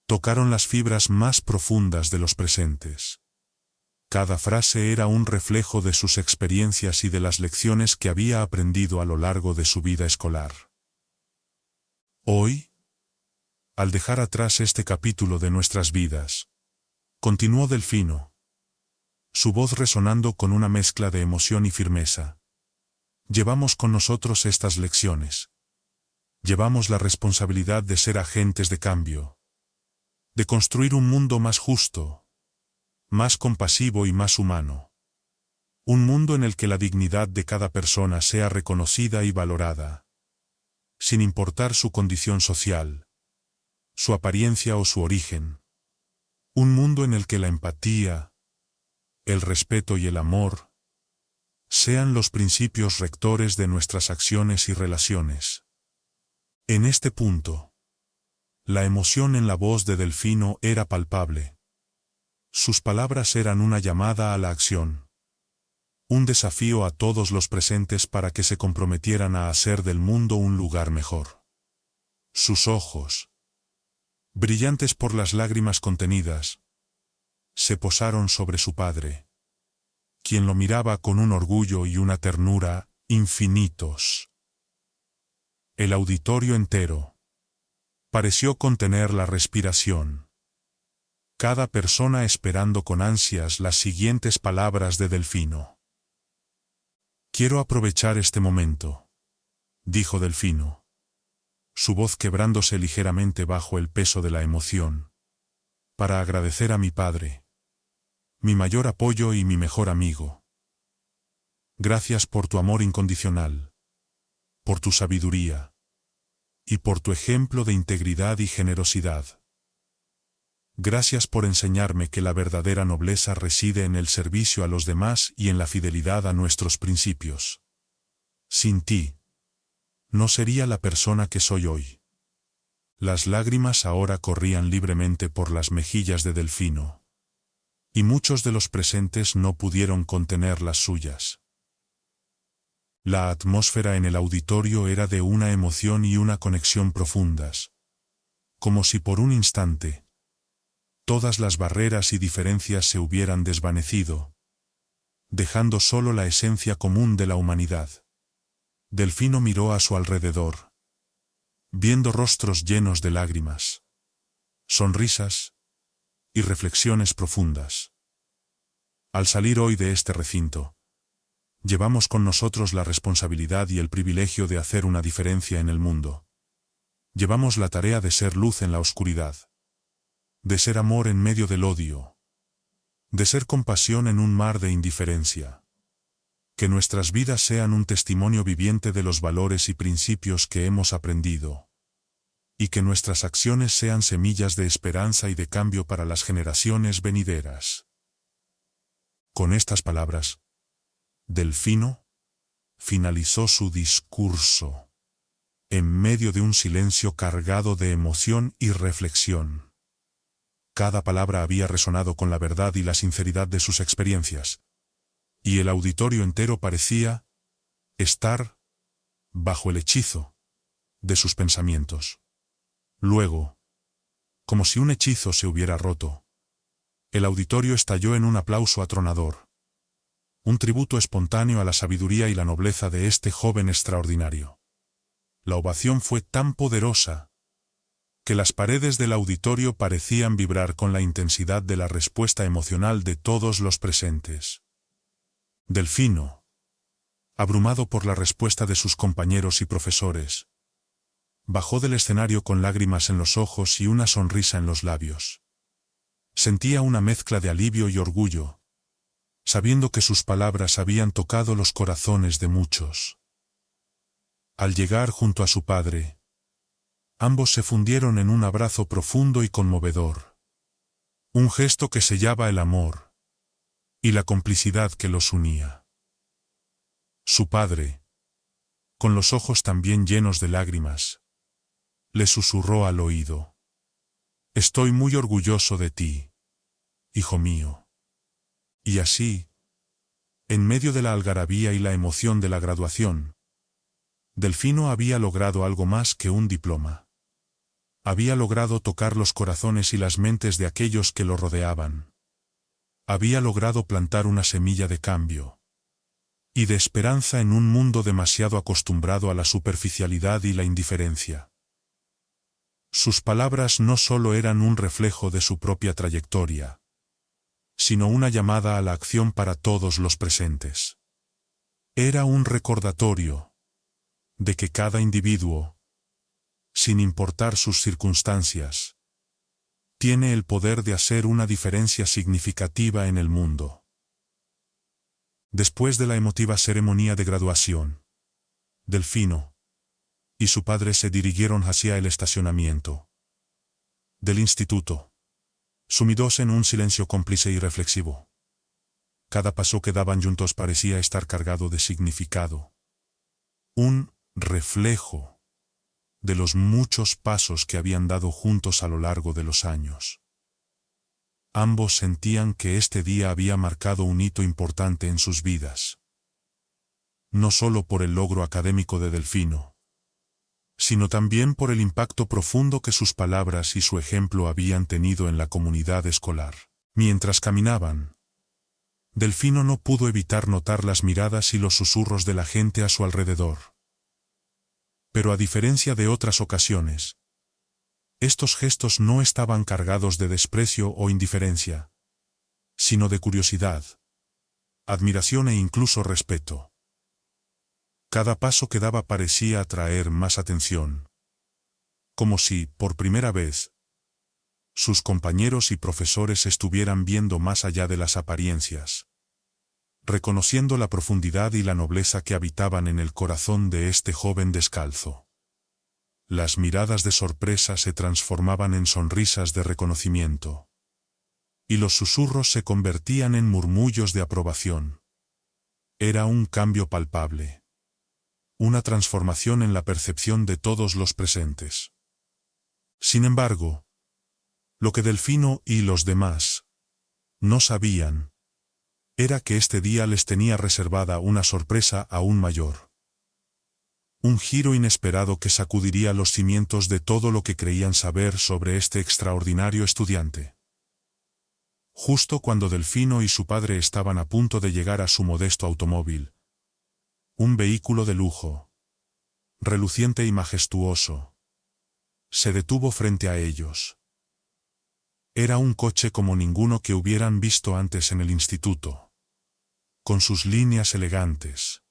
tocaron las fibras más profundas de los presentes. Cada frase era un reflejo de sus experiencias y de las lecciones que había aprendido a lo largo de su vida escolar. Hoy, al dejar atrás este capítulo de nuestras vidas, continuó Delfino, su voz resonando con una mezcla de emoción y firmeza. Llevamos con nosotros estas lecciones. Llevamos la responsabilidad de ser agentes de cambio, de construir un mundo más justo, más compasivo y más humano. Un mundo en el que la dignidad de cada persona sea reconocida y valorada, sin importar su condición social, su apariencia o su origen. Un mundo en el que la empatía, el respeto y el amor sean los principios rectores de nuestras acciones y relaciones. En este punto, la emoción en la voz de Delfino era palpable. Sus palabras eran una llamada a la acción, un desafío a todos los presentes para que se comprometieran a hacer del mundo un lugar mejor. Sus ojos, brillantes por las lágrimas contenidas, se posaron sobre su padre, quien lo miraba con un orgullo y una ternura infinitos. El auditorio entero pareció contener la respiración, cada persona esperando con ansias las siguientes palabras de Delfino. Quiero aprovechar este momento, dijo Delfino, su voz quebrándose ligeramente bajo el peso de la emoción, para agradecer a mi padre, mi mayor apoyo y mi mejor amigo. Gracias por tu amor incondicional, por tu sabiduría, y por tu ejemplo de integridad y generosidad. Gracias por enseñarme que la verdadera nobleza reside en el servicio a los demás y en la fidelidad a nuestros principios. Sin ti, no sería la persona que soy hoy. Las lágrimas ahora corrían libremente por las mejillas de Delfino, y muchos de los presentes no pudieron contener las suyas. La atmósfera en el auditorio era de una emoción y una conexión profundas, como si por un instante todas las barreras y diferencias se hubieran desvanecido, dejando solo la esencia común de la humanidad. Delfino miró a su alrededor, viendo rostros llenos de lágrimas, sonrisas y reflexiones profundas. Al salir hoy de este recinto, llevamos con nosotros la responsabilidad y el privilegio de hacer una diferencia en el mundo. Llevamos la tarea de ser luz en la oscuridad, de ser amor en medio del odio, de ser compasión en un mar de indiferencia. Que nuestras vidas sean un testimonio viviente de los valores y principios que hemos aprendido, y que nuestras acciones sean semillas de esperanza y de cambio para las generaciones venideras. Con estas palabras, Delfino finalizó su discurso, en medio de un silencio cargado de emoción y reflexión. Cada palabra había resonado con la verdad y la sinceridad de sus experiencias. Y el auditorio entero parecía estar bajo el hechizo de sus pensamientos. Luego, como si un hechizo se hubiera roto, el auditorio estalló en un aplauso atronador. Un tributo espontáneo a la sabiduría y la nobleza de este joven extraordinario. La ovación fue tan poderosa que las paredes del auditorio parecían vibrar con la intensidad de la respuesta emocional de todos los presentes. Delfino, abrumado por la respuesta de sus compañeros y profesores, bajó del escenario con lágrimas en los ojos y una sonrisa en los labios. Sentía una mezcla de alivio y orgullo, sabiendo que sus palabras habían tocado los corazones de muchos. Al llegar junto a su padre, ambos se fundieron en un abrazo profundo y conmovedor. Un gesto que sellaba el amor y la complicidad que los unía. Su padre, con los ojos también llenos de lágrimas, le susurró al oído: «Estoy muy orgulloso de ti, hijo mío». Y así, en medio de la algarabía y la emoción de la graduación, Delfino había logrado algo más que un diploma. Había logrado tocar los corazones y las mentes de aquellos que lo rodeaban. Había logrado plantar una semilla de cambio y de esperanza en un mundo demasiado acostumbrado a la superficialidad y la indiferencia. Sus palabras no solo eran un reflejo de su propia trayectoria, sino una llamada a la acción para todos los presentes. Era un recordatorio de que cada individuo, sin importar sus circunstancias, tiene el poder de hacer una diferencia significativa en el mundo. Después de la emotiva ceremonia de graduación, Delfino y su padre se dirigieron hacia el estacionamiento del instituto, sumidos en un silencio cómplice y reflexivo. Cada paso que daban juntos parecía estar cargado de significado. Un reflejo de los muchos pasos que habían dado juntos a lo largo de los años. Ambos sentían que este día había marcado un hito importante en sus vidas. No solo por el logro académico de Delfino, sino también por el impacto profundo que sus palabras y su ejemplo habían tenido en la comunidad escolar. Mientras caminaban, Delfino no pudo evitar notar las miradas y los susurros de la gente a su alrededor. Pero a diferencia de otras ocasiones, estos gestos no estaban cargados de desprecio o indiferencia, sino de curiosidad, admiración e incluso respeto. Cada paso que daba parecía atraer más atención, como si, por primera vez, sus compañeros y profesores estuvieran viendo más allá de las apariencias, reconociendo la profundidad y la nobleza que habitaban en el corazón de este joven descalzo. Las miradas de sorpresa se transformaban en sonrisas de reconocimiento, y los susurros se convertían en murmullos de aprobación. Era un cambio palpable, una transformación en la percepción de todos los presentes. Sin embargo, lo que Delfino y los demás no sabían era que este día les tenía reservada una sorpresa aún mayor. Un giro inesperado que sacudiría los cimientos de todo lo que creían saber sobre este extraordinario estudiante. Justo cuando Delfino y su padre estaban a punto de llegar a su modesto automóvil, un vehículo de lujo, reluciente y majestuoso, se detuvo frente a ellos. Era un coche como ninguno que hubieran visto antes en el instituto, con sus líneas elegantes,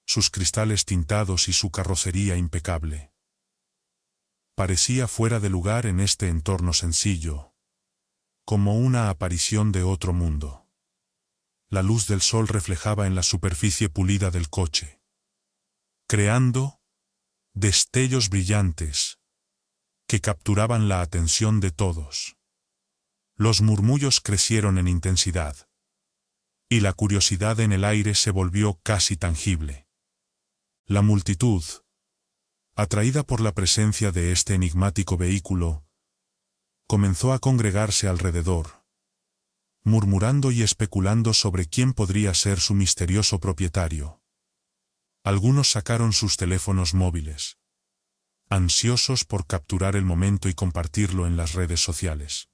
sus cristales tintados y su carrocería impecable. Parecía fuera de lugar en este entorno sencillo, como una aparición de otro mundo. La luz del sol reflejaba en la superficie pulida del coche, creando destellos brillantes que capturaban la atención de todos. Los murmullos crecieron en intensidad, y la curiosidad en el aire se volvió casi tangible. La multitud, atraída por la presencia de este enigmático vehículo, comenzó a congregarse alrededor, murmurando y especulando sobre quién podría ser su misterioso propietario. Algunos sacaron sus teléfonos móviles, ansiosos por capturar el momento y compartirlo en las redes sociales.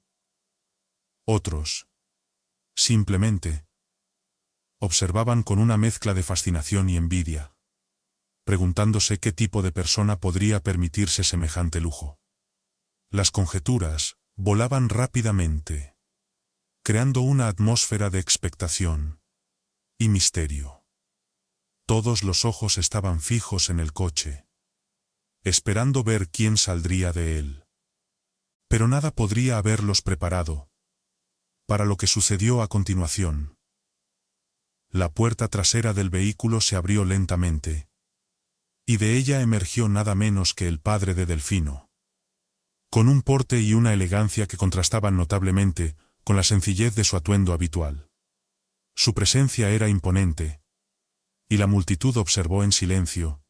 Otros, simplemente, observaban con una mezcla de fascinación y envidia, preguntándose qué tipo de persona podría permitirse semejante lujo. Las conjeturas volaban rápidamente, creando una atmósfera de expectación y misterio. Todos los ojos estaban fijos en el coche, esperando ver quién saldría de él. Pero nada podría haberlos preparado para lo que sucedió a continuación. La puerta trasera del vehículo se abrió lentamente, y de ella emergió nada menos que el padre de Delfino, con un porte y una elegancia que contrastaban notablemente con la sencillez de su atuendo habitual. Su presencia era imponente, y la multitud observó en silencio,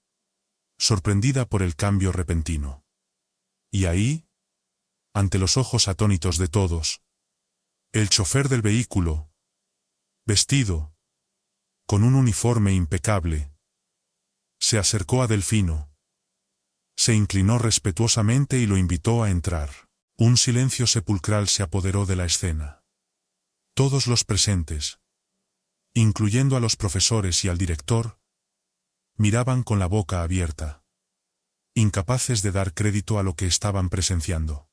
sorprendida por el cambio repentino. Y ahí, ante los ojos atónitos de todos, el chofer del vehículo, vestido con un uniforme impecable, se acercó a Delfino, se inclinó respetuosamente y lo invitó a entrar. Un silencio sepulcral se apoderó de la escena. Todos los presentes, incluyendo a los profesores y al director, miraban con la boca abierta, incapaces de dar crédito a lo que estaban presenciando.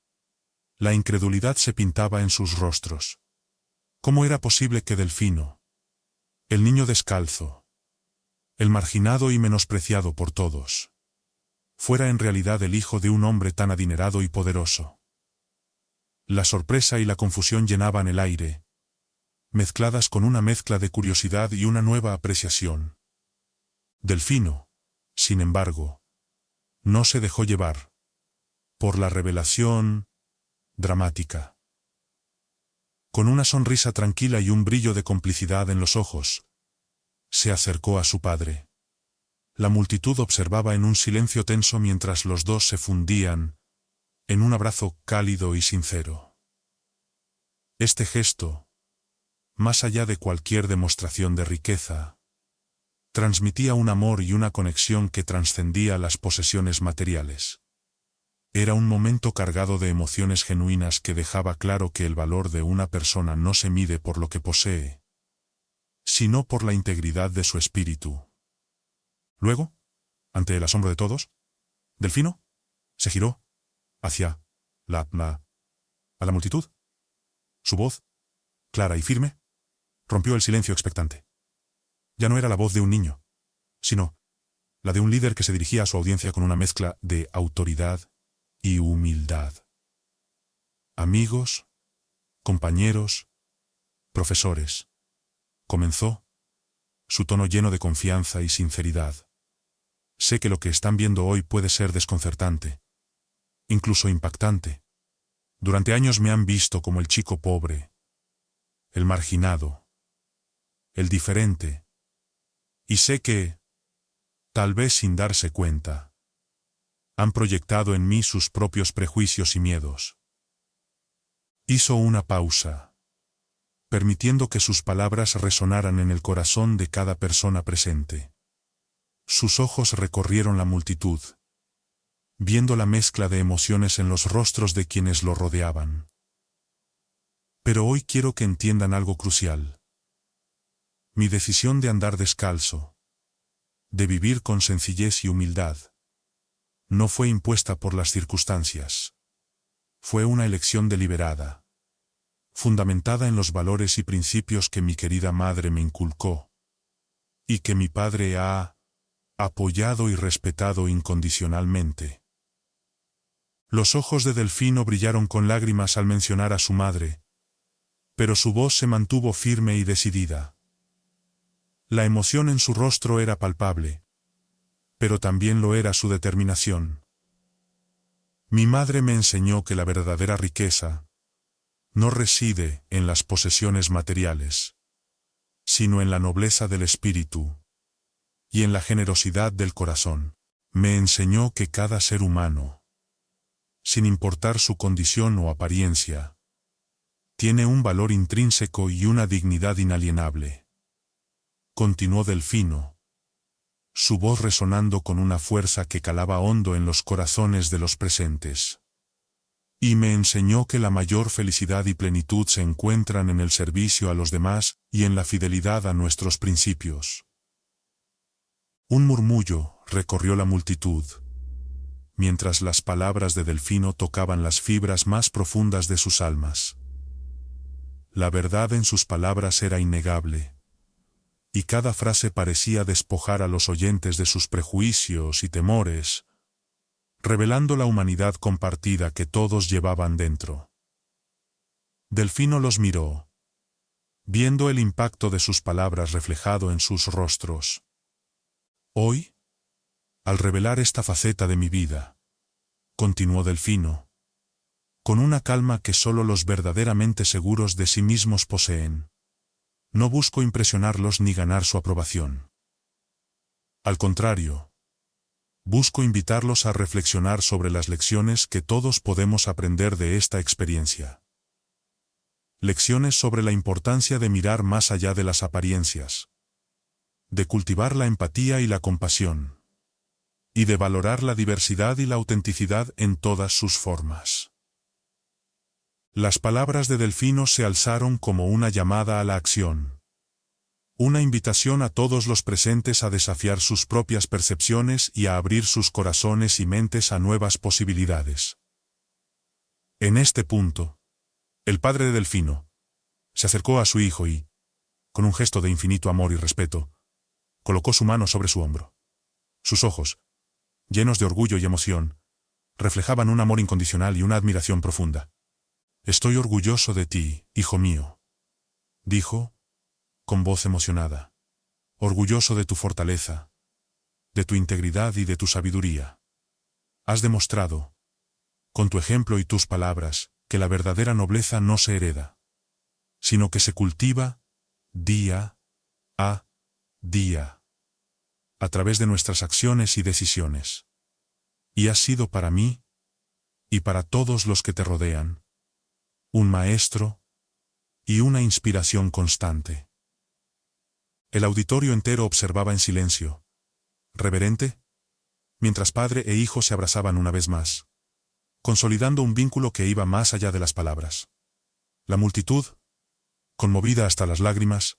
La incredulidad se pintaba en sus rostros. ¿Cómo era posible que Delfino, el niño descalzo, el marginado y menospreciado por todos, fuera en realidad el hijo de un hombre tan adinerado y poderoso? La sorpresa y la confusión llenaban el aire, mezcladas con una mezcla de curiosidad y una nueva apreciación. Delfino, sin embargo, no se dejó llevar por la revelación dramática. Con una sonrisa tranquila y un brillo de complicidad en los ojos, se acercó a su padre. La multitud observaba en un silencio tenso mientras los dos se fundían en un abrazo cálido y sincero. Este gesto, más allá de cualquier demostración de riqueza, transmitía un amor y una conexión que trascendía las posesiones materiales. Era un momento cargado de emociones genuinas que dejaba claro que el valor de una persona no se mide por lo que posee, sino por la integridad de su espíritu. Luego, ante el asombro de todos, Delfino se giró hacia a la multitud. Su voz, clara y firme, rompió el silencio expectante. Ya no era la voz de un niño, sino la de un líder que se dirigía a su audiencia con una mezcla de autoridad y humildad. Amigos, compañeros, profesores, comenzó, su tono lleno de confianza y sinceridad. Sé que lo que están viendo hoy puede ser desconcertante, incluso impactante. Durante años me han visto como el chico pobre, el marginado, el diferente, y sé que, tal vez sin darse cuenta, han proyectado en mí sus propios prejuicios y miedos. Hizo una pausa, permitiendo que sus palabras resonaran en el corazón de cada persona presente. Sus ojos recorrieron la multitud, viendo la mezcla de emociones en los rostros de quienes lo rodeaban. Pero hoy quiero que entiendan algo crucial. Mi decisión de andar descalzo, de vivir con sencillez y humildad, no fue impuesta por las circunstancias. Fue una elección deliberada, fundamentada en los valores y principios que mi querida madre me inculcó, y que mi padre ha apoyado y respetado incondicionalmente. Los ojos de Delfino brillaron con lágrimas al mencionar a su madre, pero su voz se mantuvo firme y decidida. La emoción en su rostro era palpable, pero también lo era su determinación. Mi madre me enseñó que la verdadera riqueza no reside en las posesiones materiales, sino en la nobleza del espíritu y en la generosidad del corazón. Me enseñó que cada ser humano, sin importar su condición o apariencia, tiene un valor intrínseco y una dignidad inalienable. Continuó Delfino, su voz resonando con una fuerza que calaba hondo en los corazones de los presentes. Y me enseñó que la mayor felicidad y plenitud se encuentran en el servicio a los demás y en la fidelidad a nuestros principios. Un murmullo recorrió la multitud, mientras las palabras de Delfino tocaban las fibras más profundas de sus almas. La verdad en sus palabras era innegable, y cada frase parecía despojar a los oyentes de sus prejuicios y temores, revelando la humanidad compartida que todos llevaban dentro. Delfino los miró, viendo el impacto de sus palabras reflejado en sus rostros. Hoy, al revelar esta faceta de mi vida, continuó Delfino, con una calma que solo los verdaderamente seguros de sí mismos poseen, no busco impresionarlos ni ganar su aprobación. Al contrario, busco invitarlos a reflexionar sobre las lecciones que todos podemos aprender de esta experiencia. Lecciones sobre la importancia de mirar más allá de las apariencias, de cultivar la empatía y la compasión, y de valorar la diversidad y la autenticidad en todas sus formas. Las palabras de Delfino se alzaron como una llamada a la acción. Una invitación a todos los presentes a desafiar sus propias percepciones y a abrir sus corazones y mentes a nuevas posibilidades. En este punto, el padre de Delfino se acercó a su hijo y, con un gesto de infinito amor y respeto, colocó su mano sobre su hombro. Sus ojos, llenos de orgullo y emoción, reflejaban un amor incondicional y una admiración profunda. «Estoy orgulloso de ti, hijo mío», dijo, con voz emocionada. «Orgulloso de tu fortaleza, de tu integridad y de tu sabiduría. Has demostrado, con tu ejemplo y tus palabras, que la verdadera nobleza no se hereda, sino que se cultiva día a día, a través de nuestras acciones y decisiones. Y has sido para mí, y para todos los que te rodean, un maestro y una inspiración constante». El auditorio entero observaba en silencio, reverente, mientras padre e hijo se abrazaban una vez más, consolidando un vínculo que iba más allá de las palabras. La multitud, conmovida hasta las lágrimas,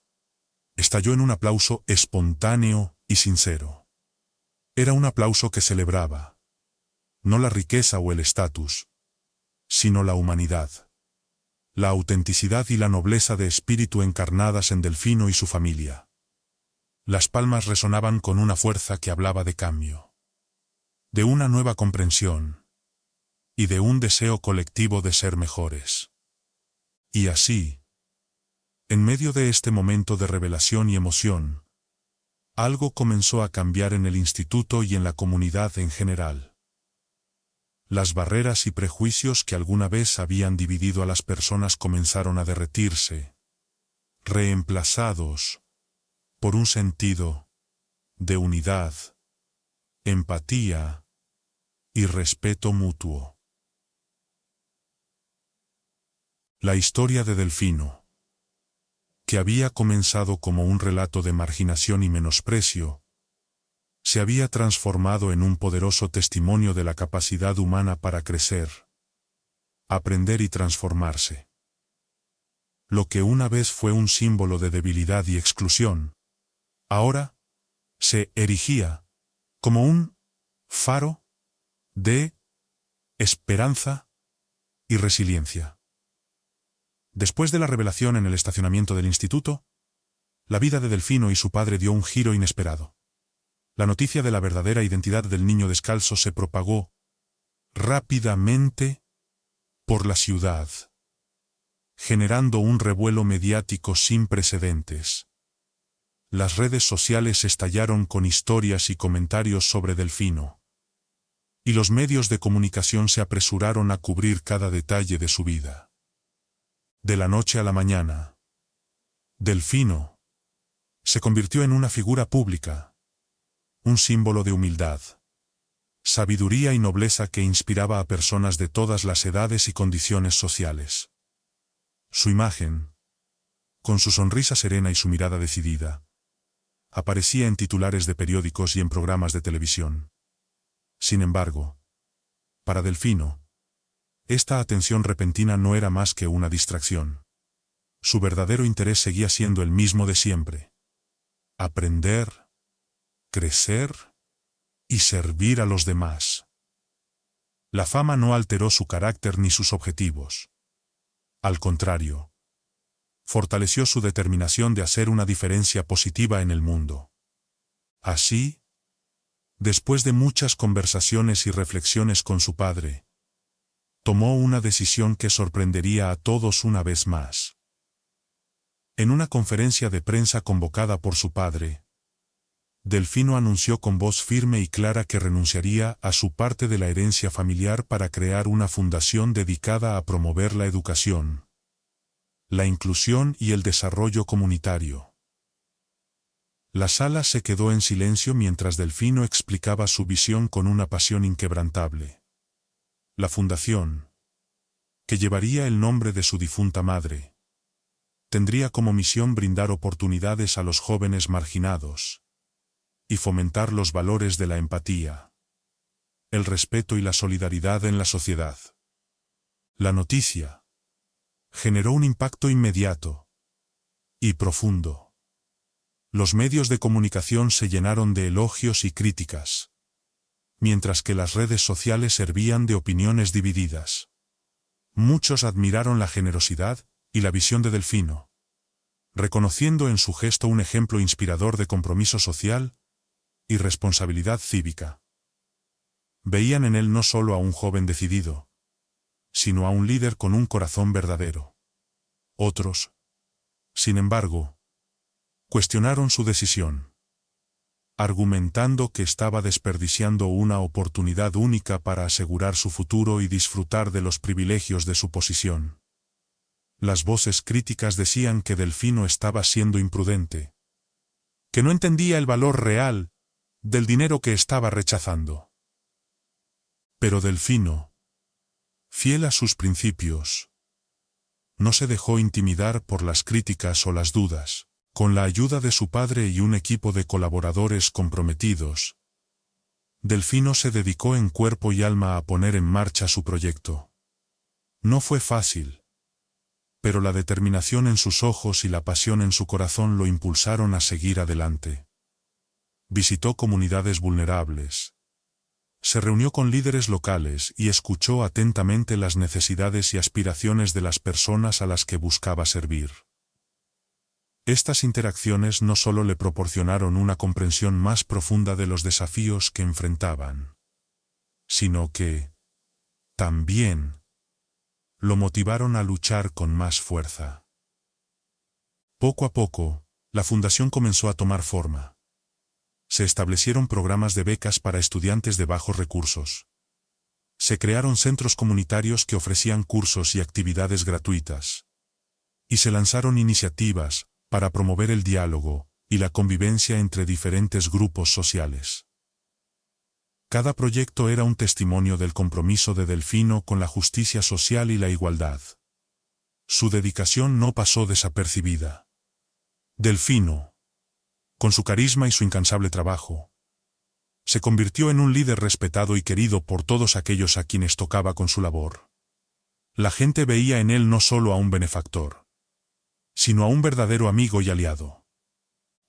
estalló en un aplauso espontáneo y sincero. Era un aplauso que celebraba, no la riqueza o el estatus, sino la humanidad, la autenticidad y la nobleza de espíritu encarnadas en Delfino y su familia. Las palmas resonaban con una fuerza que hablaba de cambio, de una nueva comprensión, y de un deseo colectivo de ser mejores. Y así, en medio de este momento de revelación y emoción, algo comenzó a cambiar en el instituto y en la comunidad en general. Las barreras y prejuicios que alguna vez habían dividido a las personas comenzaron a derretirse, reemplazados por un sentido de unidad, empatía y respeto mutuo. La historia de Delfino, que había comenzado como un relato de marginación y menosprecio, se había transformado en un poderoso testimonio de la capacidad humana para crecer, aprender y transformarse. Lo que una vez fue un símbolo de debilidad y exclusión, ahora se erigía como un faro de esperanza y resiliencia. Después de la revelación en el estacionamiento del instituto, la vida de Delfino y su padre dio un giro inesperado. La noticia de la verdadera identidad del niño descalzo se propagó rápidamente por la ciudad, generando un revuelo mediático sin precedentes. Las redes sociales estallaron con historias y comentarios sobre Delfino, y los medios de comunicación se apresuraron a cubrir cada detalle de su vida. De la noche a la mañana, Delfino se convirtió en una figura pública, un símbolo de humildad, sabiduría y nobleza que inspiraba a personas de todas las edades y condiciones sociales. Su imagen, con su sonrisa serena y su mirada decidida, aparecía en titulares de periódicos y en programas de televisión. Sin embargo, para Delfino, esta atención repentina no era más que una distracción. Su verdadero interés seguía siendo el mismo de siempre: aprender, crecer y servir a los demás. La fama no alteró su carácter ni sus objetivos. Al contrario, fortaleció su determinación de hacer una diferencia positiva en el mundo. Así, después de muchas conversaciones y reflexiones con su padre, tomó una decisión que sorprendería a todos una vez más. En una conferencia de prensa convocada por su padre, Delfino anunció con voz firme y clara que renunciaría a su parte de la herencia familiar para crear una fundación dedicada a promover la educación, la inclusión y el desarrollo comunitario. La sala se quedó en silencio mientras Delfino explicaba su visión con una pasión inquebrantable. La fundación, que llevaría el nombre de su difunta madre, tendría como misión brindar oportunidades a los jóvenes marginados y fomentar los valores de la empatía, el respeto y la solidaridad en la sociedad. La noticia generó un impacto inmediato y profundo. Los medios de comunicación se llenaron de elogios y críticas, mientras que las redes sociales servían de opiniones divididas. Muchos admiraron la generosidad y la visión de Delfino, reconociendo en su gesto un ejemplo inspirador de compromiso social y responsabilidad cívica. Veían en él no solo a un joven decidido, sino a un líder con un corazón verdadero. Otros, sin embargo, cuestionaron su decisión, argumentando que estaba desperdiciando una oportunidad única para asegurar su futuro y disfrutar de los privilegios de su posición. Las voces críticas decían que Delfino estaba siendo imprudente, que no entendía el valor real del dinero que estaba rechazando. Pero Delfino, fiel a sus principios, no se dejó intimidar por las críticas o las dudas. Con la ayuda de su padre y un equipo de colaboradores comprometidos, Delfino se dedicó en cuerpo y alma a poner en marcha su proyecto. No fue fácil, pero la determinación en sus ojos y la pasión en su corazón lo impulsaron a seguir adelante. Visitó comunidades vulnerables, se reunió con líderes locales y escuchó atentamente las necesidades y aspiraciones de las personas a las que buscaba servir. Estas interacciones no solo le proporcionaron una comprensión más profunda de los desafíos que enfrentaban, sino que, también, lo motivaron a luchar con más fuerza. Poco a poco, la fundación comenzó a tomar forma. Se establecieron programas de becas para estudiantes de bajos recursos. Se crearon centros comunitarios que ofrecían cursos y actividades gratuitas. Y se lanzaron iniciativas para promover el diálogo y la convivencia entre diferentes grupos sociales. Cada proyecto era un testimonio del compromiso de Delfino con la justicia social y la igualdad. Su dedicación no pasó desapercibida. Delfino, con su carisma y su incansable trabajo, se convirtió en un líder respetado y querido por todos aquellos a quienes tocaba con su labor. La gente veía en él no solo a un benefactor, sino a un verdadero amigo y aliado.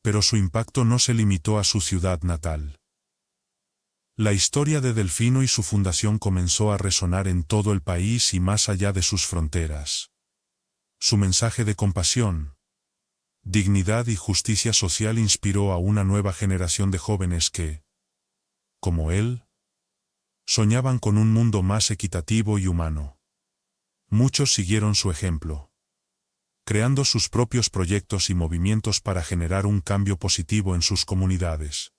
Pero su impacto no se limitó a su ciudad natal. La historia de Delfino y su fundación comenzó a resonar en todo el país y más allá de sus fronteras. Su mensaje de compasión, dignidad y justicia social inspiró a una nueva generación de jóvenes que, como él, soñaban con un mundo más equitativo y humano. Muchos siguieron su ejemplo, creando sus propios proyectos y movimientos para generar un cambio positivo en sus comunidades.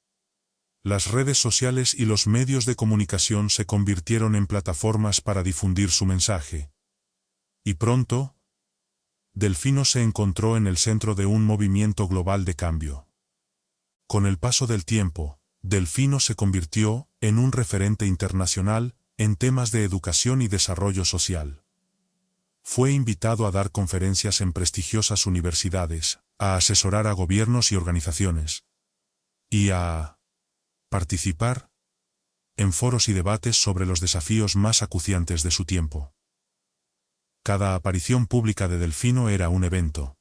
Las redes sociales y los medios de comunicación se convirtieron en plataformas para difundir su mensaje. Y pronto, Delfino se encontró en el centro de un movimiento global de cambio. Con el paso del tiempo, Delfino se convirtió en un referente internacional en temas de educación y desarrollo social. Fue invitado a dar conferencias en prestigiosas universidades, a asesorar a gobiernos y organizaciones, y a participar en foros y debates sobre los desafíos más acuciantes de su tiempo. Cada aparición pública de Delfino era un evento,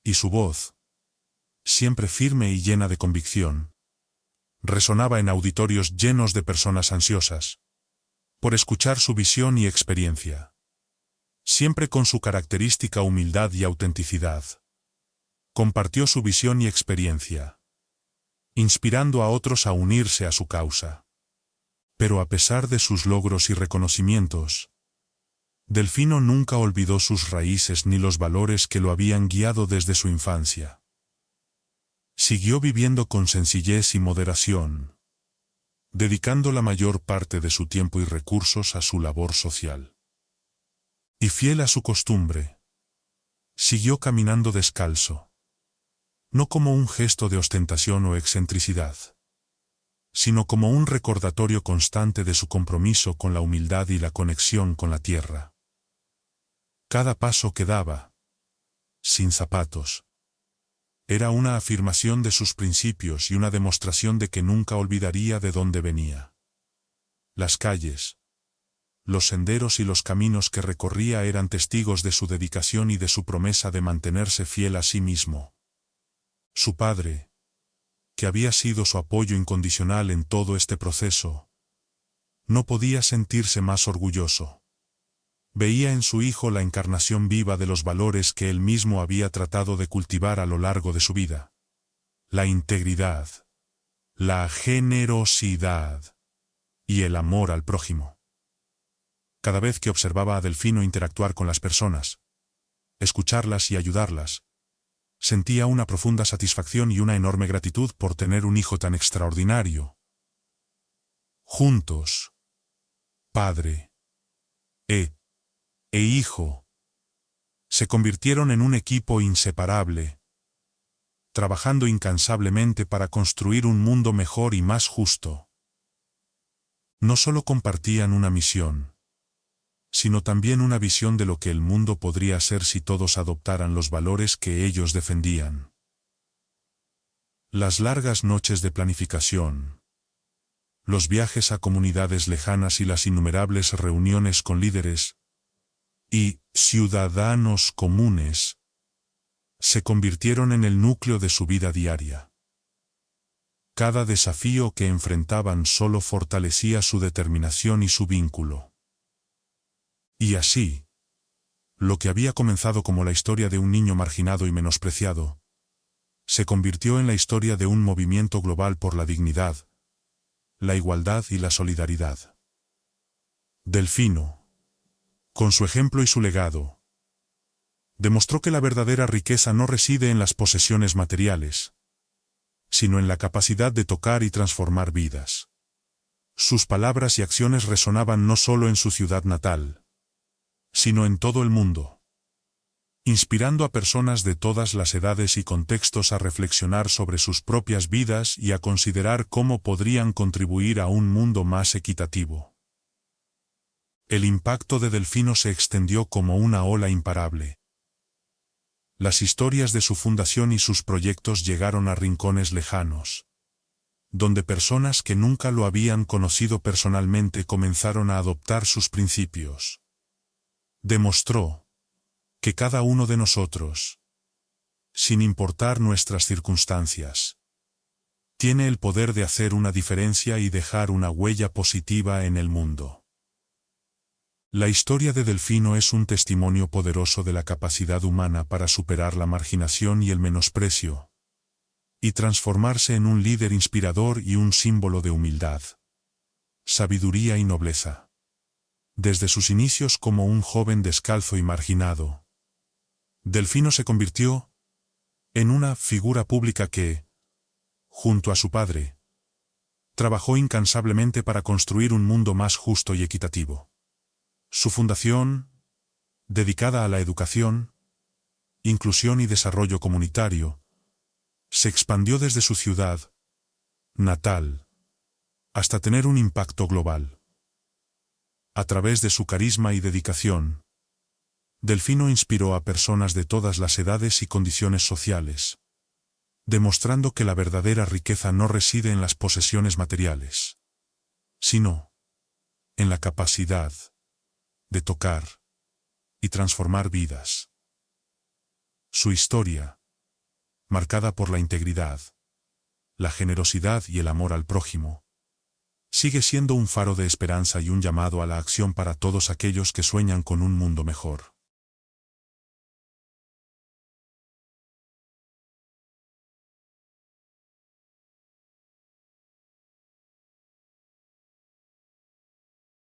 y su voz, siempre firme y llena de convicción, resonaba en auditorios llenos de personas ansiosas por escuchar su visión y experiencia. Siempre con su característica humildad y autenticidad, compartió su visión y experiencia, inspirando a otros a unirse a su causa. Pero a pesar de sus logros y reconocimientos, Delfino nunca olvidó sus raíces ni los valores que lo habían guiado desde su infancia. Siguió viviendo con sencillez y moderación, dedicando la mayor parte de su tiempo y recursos a su labor social. Y fiel a su costumbre, siguió caminando descalzo, no como un gesto de ostentación o excentricidad, sino como un recordatorio constante de su compromiso con la humildad y la conexión con la tierra. Cada paso que daba, sin zapatos, era una afirmación de sus principios y una demostración de que nunca olvidaría de dónde venía. Las calles, los senderos y los caminos que recorría eran testigos de su dedicación y de su promesa de mantenerse fiel a sí mismo. Su padre, que había sido su apoyo incondicional en todo este proceso, no podía sentirse más orgulloso. Veía en su hijo la encarnación viva de los valores que él mismo había tratado de cultivar a lo largo de su vida: la integridad, la generosidad y el amor al prójimo. Cada vez que observaba a Delfino interactuar con las personas, escucharlas y ayudarlas, sentía una profunda satisfacción y una enorme gratitud por tener un hijo tan extraordinario. Juntos, padre e hijo, se convirtieron en un equipo inseparable, trabajando incansablemente para construir un mundo mejor y más justo. No solo compartían una misión, sino también una visión de lo que el mundo podría ser si todos adoptaran los valores que ellos defendían. Las largas noches de planificación, los viajes a comunidades lejanas y las innumerables reuniones con líderes y ciudadanos comunes se convirtieron en el núcleo de su vida diaria. Cada desafío que enfrentaban solo fortalecía su determinación y su vínculo. Y así, lo que había comenzado como la historia de un niño marginado y menospreciado, se convirtió en la historia de un movimiento global por la dignidad, la igualdad y la solidaridad. Delfino, con su ejemplo y su legado, demostró que la verdadera riqueza no reside en las posesiones materiales, sino en la capacidad de tocar y transformar vidas. Sus palabras y acciones resonaban no solo en su ciudad natal, sino en todo el mundo, inspirando a personas de todas las edades y contextos a reflexionar sobre sus propias vidas y a considerar cómo podrían contribuir a un mundo más equitativo. El impacto de Delfino se extendió como una ola imparable. Las historias de su fundación y sus proyectos llegaron a rincones lejanos, donde personas que nunca lo habían conocido personalmente comenzaron a adoptar sus principios. Demostró que cada uno de nosotros, sin importar nuestras circunstancias, tiene el poder de hacer una diferencia y dejar una huella positiva en el mundo. La historia de Delfino es un testimonio poderoso de la capacidad humana para superar la marginación y el menosprecio, y transformarse en un líder inspirador y un símbolo de humildad, sabiduría y nobleza. Desde sus inicios como un joven descalzo y marginado, Delfino se convirtió en una figura pública que, junto a su padre, trabajó incansablemente para construir un mundo más justo y equitativo. Su fundación, dedicada a la educación, inclusión y desarrollo comunitario, se expandió desde su ciudad, natal, hasta tener un impacto global. A través de su carisma y dedicación, Delfino inspiró a personas de todas las edades y condiciones sociales, demostrando que la verdadera riqueza no reside en las posesiones materiales, sino en la capacidad de tocar y transformar vidas. Su historia, marcada por la integridad, la generosidad y el amor al prójimo, sigue siendo un faro de esperanza y un llamado a la acción para todos aquellos que sueñan con un mundo mejor.